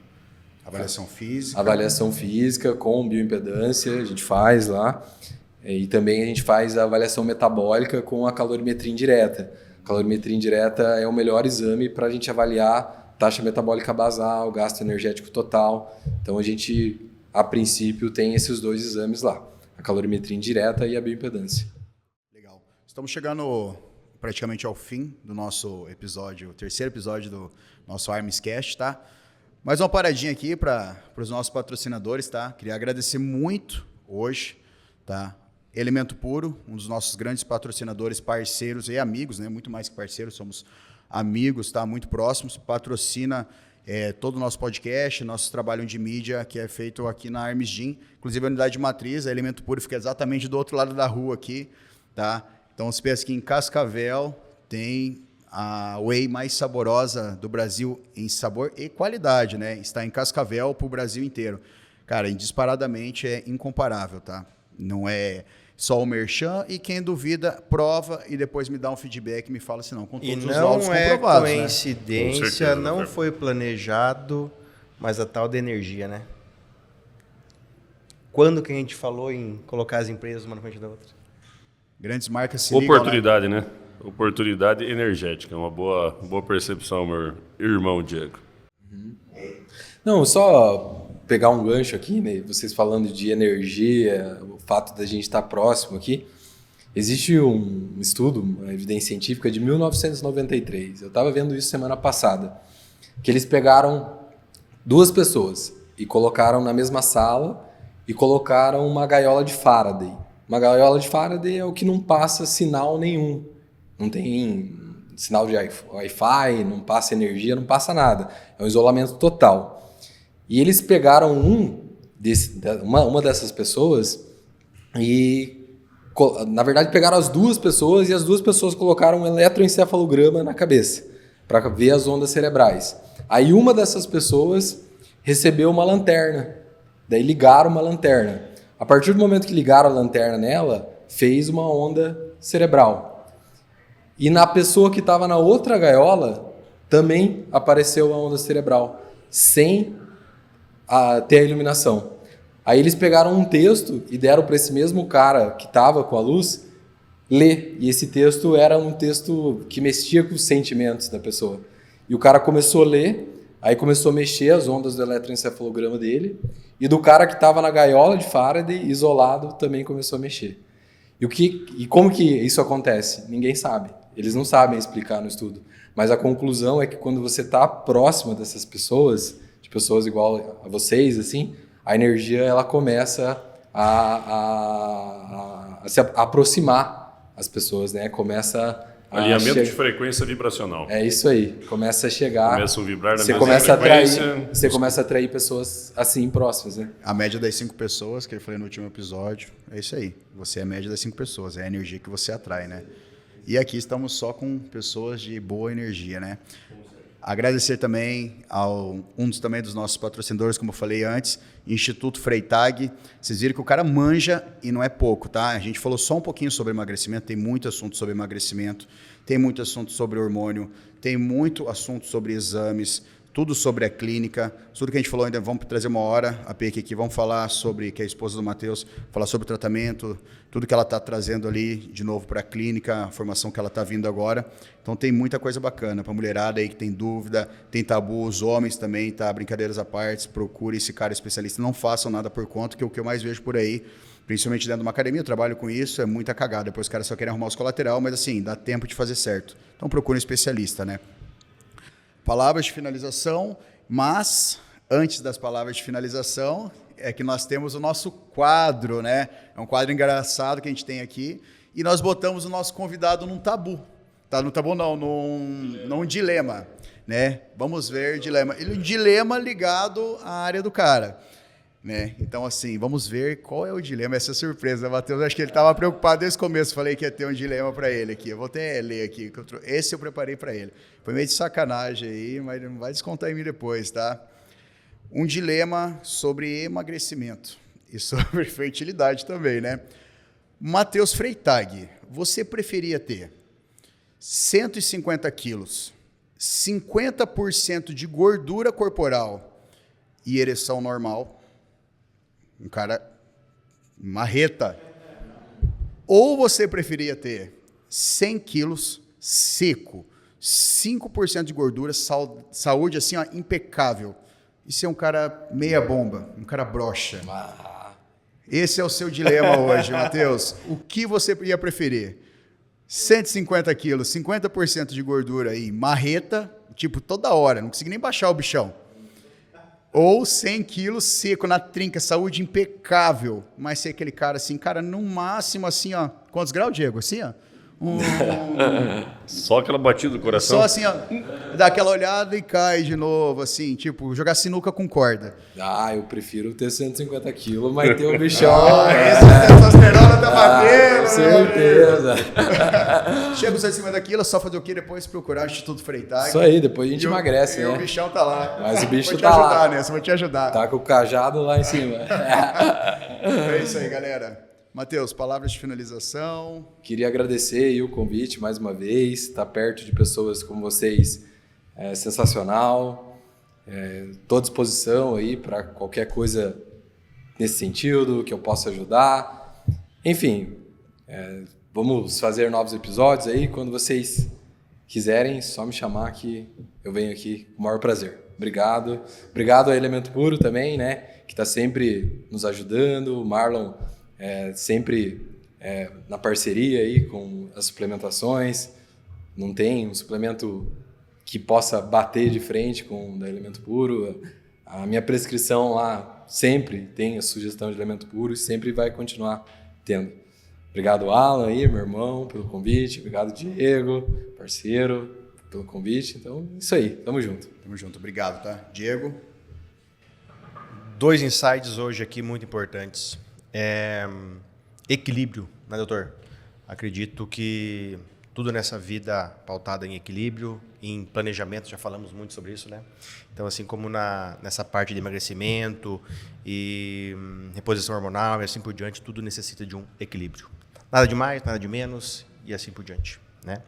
Avaliação física?
Avaliação física com bioimpedância, a gente faz lá. E também a gente faz a avaliação metabólica com a calorimetria indireta. A calorimetria indireta é o melhor exame para a gente avaliar taxa metabólica basal, gasto energético total. Então a gente, a princípio, tem esses dois exames lá, a calorimetria indireta e a bioimpedância.
Legal. Estamos chegando praticamente ao fim do nosso episódio, o terceiro episódio do nosso Armscast, tá? Mais uma paradinha aqui para os nossos patrocinadores, tá? Queria agradecer muito hoje, tá? Elemento Puro, um dos nossos grandes patrocinadores, parceiros e amigos, né? Muito mais que parceiros, somos amigos, tá? Muito próximos, patrocina todo o nosso podcast, nosso trabalho de mídia que é feito aqui na Armes Gym, inclusive a unidade de matriz, a Elemento Puro fica exatamente do outro lado da rua aqui, tá? Então você pensa que em Cascavel tem a whey mais saborosa do Brasil em sabor e qualidade, né? Está em Cascavel para o Brasil inteiro. Cara, disparadamente é incomparável, tá? Não é só o merchan, e quem duvida, prova e depois me dá um feedback e me fala se não, com todos os laudos comprovados.
E não é coincidência,
Com certeza,
não foi planejado, mas a tal da energia, né? Quando que a gente falou em colocar as empresas uma na frente da outra?
Grandes marcas se ligam,
Oportunidade, né? Oportunidade energética, uma boa percepção, meu irmão Diego.
Não, só pegar um gancho aqui, né? Vocês falando de energia, o fato da gente estar próximo aqui. Existe um estudo, uma evidência científica de 1993. Eu estava vendo isso semana passada, que eles pegaram duas pessoas e colocaram na mesma sala e colocaram uma gaiola de Faraday. Uma gaiola de Faraday é o que não passa sinal nenhum. Não tem sinal de Wi-Fi, não passa energia, não passa nada. É um isolamento total. E eles pegaram um uma dessas pessoas e, na verdade, pegaram as duas pessoas e as duas pessoas colocaram um eletroencefalograma na cabeça para ver as ondas cerebrais. Aí uma dessas pessoas recebeu uma lanterna, daí ligaram uma lanterna. A partir do momento que ligaram a lanterna nela, fez uma onda cerebral. E na pessoa que estava na outra gaiola, também apareceu a onda cerebral, sem ter a iluminação. Aí eles pegaram um texto e deram para esse mesmo cara que estava com a luz ler. E esse texto era um texto que mexia com os sentimentos da pessoa. E o cara começou a ler, aí começou a mexer as ondas do eletroencefalograma dele, e do cara que estava na gaiola de Faraday, isolado, também começou a mexer. E como que isso acontece? Ninguém sabe. Eles não sabem explicar no estudo. Mas a conclusão é que quando você está próxima dessas pessoas, de pessoas igual a vocês, assim, a energia ela começa a se aproximar as pessoas, né? Começa
alinhamento de frequência vibracional.
É isso aí. Começa a chegar.
Começam a vibrar na
você
mesma
começa
frequência.
Você começa a atrair pessoas assim próximas, né?
A média das 5 pessoas, que eu falei no último episódio, é isso aí. Você é a média das 5 pessoas, é a energia que você atrai, né? E aqui estamos só com pessoas de boa energia, né? Agradecer também um dos nossos patrocinadores, como eu falei antes, Instituto Freytag. Vocês viram que o cara manja e não é pouco, tá? A gente falou só um pouquinho sobre emagrecimento, tem muito assunto sobre emagrecimento, tem muito assunto sobre hormônio, tem muito assunto sobre exames, tudo sobre a clínica, tudo que a gente falou ainda, vamos trazer uma hora, a Peque aqui, vamos falar sobre, que é a esposa do Matheus, falar sobre o tratamento, tudo que ela está trazendo ali de novo para a clínica, a formação que ela está vindo agora. Então tem muita coisa bacana para a mulherada aí que tem dúvida, tem tabu, os homens também, tá? Brincadeiras à parte, procure esse cara especialista, não façam nada por conta, que é o que eu mais vejo por aí, principalmente dentro de uma academia, eu trabalho com isso, é muita cagada, depois os caras só querem arrumar os colateral, mas assim, dá tempo de fazer certo. Então procure um especialista, né? Palavras de finalização, mas antes das palavras de finalização é que nós temos o nosso quadro, né? É um quadro engraçado que a gente tem aqui e nós botamos o nosso convidado num tabu, tá? No tabu não, num dilema, né? Vamos ver dilema. Um dilema ligado à área do cara, né? Então assim, vamos ver qual é o dilema. Essa é surpresa, Matheus. Acho que ele estava preocupado desde o começo. Falei que ia ter um dilema para ele aqui. Eu vou até ler aqui. Esse eu preparei para ele. Foi meio de sacanagem aí, mas não vai descontar em mim depois, tá? Um dilema sobre emagrecimento e sobre fertilidade também, né? Matheus Freytag, você preferia ter 150 quilos, 50% de gordura corporal e ereção normal? Um cara marreta. Ou você preferia ter 100 quilos seco, 5% de gordura, saúde assim, ó, impecável. E ser um cara meia bomba, um cara broxa. Esse é o seu dilema hoje, Matheus. O que você ia preferir? 150 quilos, 50% de gordura aí, marreta, tipo toda hora, não consegui nem baixar o bichão. Ou 100 quilos seco na trinca, saúde impecável, mas ser aquele cara assim, cara, no máximo assim, ó, quantos graus, Diego? Assim, ó?
Só aquela batida do coração.
Só assim, ó, dá aquela olhada e cai de novo, assim, tipo, jogar sinuca com corda.
Eu prefiro ter 150 quilos, mas ter o bichão.
Essa testosterona tá batendo.
Com certeza.
Chega os 150 quilos, só fazer o quê? Depois procurar o Instituto Freytag.
Isso aí, depois a gente emagrece, né?
E o bichão tá lá.
Mas o bicho
vou te
tá
ajudar
lá.
Nessa, vou te ajudar.
Tá com o cajado lá em cima.
É isso aí, galera. Matheus, palavras de finalização.
Queria agradecer aí o convite mais uma vez. Estar perto de pessoas como vocês é sensacional. Estou à disposição aí para qualquer coisa nesse sentido, que eu possa ajudar. Enfim, vamos fazer novos episódios aí. Quando vocês quiserem, só me chamar que eu venho aqui com o maior prazer. Obrigado. Obrigado a Elemento Puro também, né? Que está sempre nos ajudando. O Marlon sempre na parceria aí com as suplementações. Não tem um suplemento que possa bater de frente com o da Elemento Puro. A minha prescrição lá sempre tem a sugestão de Elemento Puro e sempre vai continuar tendo. Obrigado, Alan, aí, meu irmão, pelo convite. Obrigado, Diego, parceiro, pelo convite. Então, isso aí. Tamo junto.
Tamo junto. Obrigado, tá? Diego?
2 insights hoje aqui muito importantes. Equilíbrio, né, doutor? Acredito que tudo nessa vida pautada em equilíbrio, em planejamento, já falamos muito sobre isso, né? Então, assim como nessa parte de emagrecimento e reposição hormonal e assim por diante, tudo necessita de um equilíbrio. Nada de mais, nada de menos e assim por diante, né?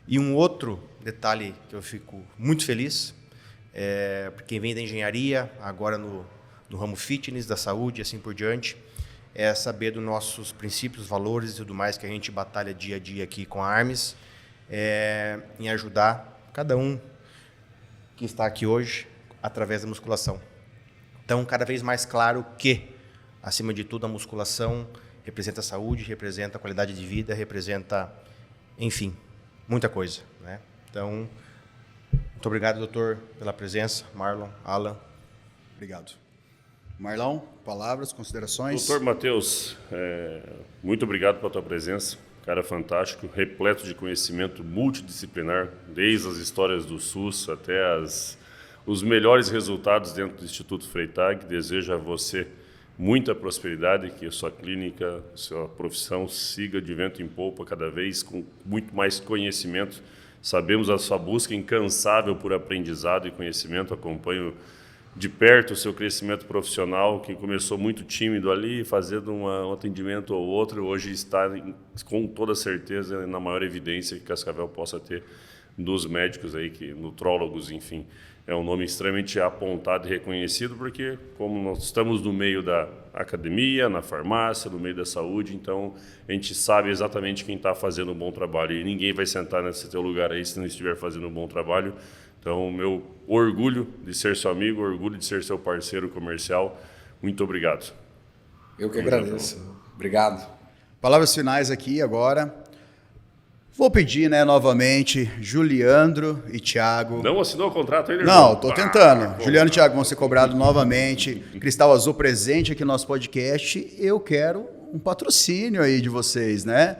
E um outro detalhe que eu fico muito feliz, quem vem da engenharia, agora no ramo fitness, da saúde e assim por diante, é saber dos nossos princípios, valores e tudo mais que a gente batalha dia a dia aqui com a Armes, em ajudar cada um que está aqui hoje através da musculação. Então, cada vez mais claro que, acima de tudo, a musculação representa saúde, representa qualidade de vida, representa, enfim, muita coisa, né? Então, muito obrigado, doutor, pela presença. Marlon, Alan.
Obrigado. Marlon, palavras, considerações?
Doutor Matheus, muito obrigado pela tua presença. Cara fantástico, repleto de conhecimento multidisciplinar, desde as histórias do SUS até os melhores resultados dentro do Instituto Freytag. Desejo a você muita prosperidade, que a sua clínica, a sua profissão siga de vento em polpa cada vez com muito mais conhecimento. Sabemos a sua busca incansável por aprendizado e conhecimento. Acompanho de perto o seu crescimento profissional, que começou muito tímido ali, fazendo um atendimento ou outro, hoje está com toda certeza na maior evidência que Cascavel possa ter dos médicos aí, nutrólogos, enfim. É um nome extremamente apontado e reconhecido, porque como nós estamos no meio da academia, na farmácia, no meio da saúde, então a gente sabe exatamente quem está fazendo um bom trabalho, e ninguém vai sentar nesse teu lugar aí se não estiver fazendo um bom trabalho. Então, meu orgulho de ser seu amigo, orgulho de ser seu parceiro comercial. Muito obrigado.
Eu que agradeço. Obrigado.
Palavras finais aqui agora. Vou pedir, novamente, Juliandro e Thiago.
Não assinou o contrato ainda?
Não, estou tentando. Juliano e Thiago vão ser cobrados novamente. Cristal Azul presente aqui no nosso podcast. Eu quero um patrocínio aí de vocês, né?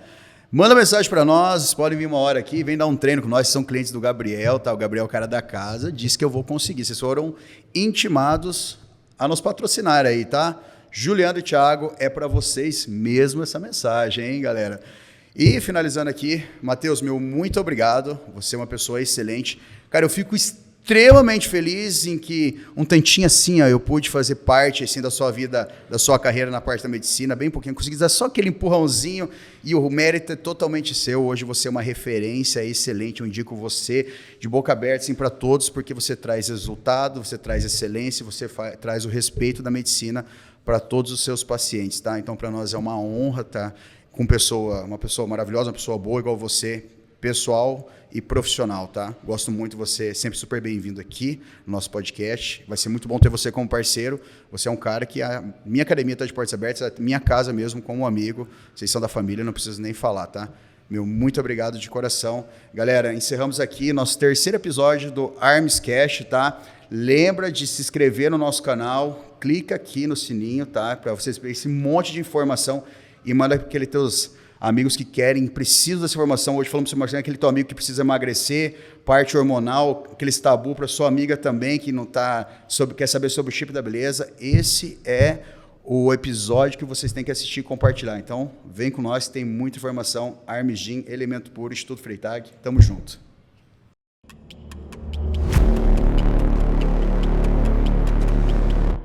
Manda mensagem para nós, vocês podem vir uma hora aqui, vem dar um treino com nós, são clientes do Gabriel, tá? O Gabriel é o cara da casa, disse que eu vou conseguir. Vocês foram intimados a nos patrocinar aí, tá? Juliano e Thiago, é para vocês mesmo essa mensagem, hein, galera? E finalizando aqui, Matheus, meu muito obrigado, você é uma pessoa excelente. Cara, eu fico extremamente feliz em que um tantinho assim, eu pude fazer parte assim, da sua vida, da sua carreira na parte da medicina, bem pouquinho, consegui dar só aquele empurrãozinho e o mérito é totalmente seu. Hoje você é uma referência excelente, eu indico você de boca aberta assim, para todos, porque você traz resultado, você traz excelência, você traz o respeito da medicina para todos os seus pacientes, tá? Então, para nós é uma honra estar com uma pessoa maravilhosa, uma pessoa boa igual você, pessoal e profissional, tá? Gosto muito de você, sempre super bem-vindo aqui no nosso podcast. Vai ser muito bom ter você como parceiro. Você é um cara que a minha academia está de portas abertas, a minha casa mesmo, como amigo. Vocês são da família, não preciso nem falar, tá? Meu muito obrigado de coração. Galera, encerramos aqui nosso 3º episódio do Armes Cash, tá? Lembra de se inscrever no nosso canal, clica aqui no sininho, tá? Para vocês verem esse monte de informação e manda para aqueles teus amigos que precisam dessa informação. Hoje falamos sobre aquele teu amigo que precisa emagrecer, parte hormonal, aqueles tabu para sua amiga também que não quer saber sobre o chip da beleza. Esse é o episódio que vocês têm que assistir e compartilhar. Então, vem com nós, tem muita informação. Armes Gym, Elemento Puro, Instituto Freytag. Tamo junto.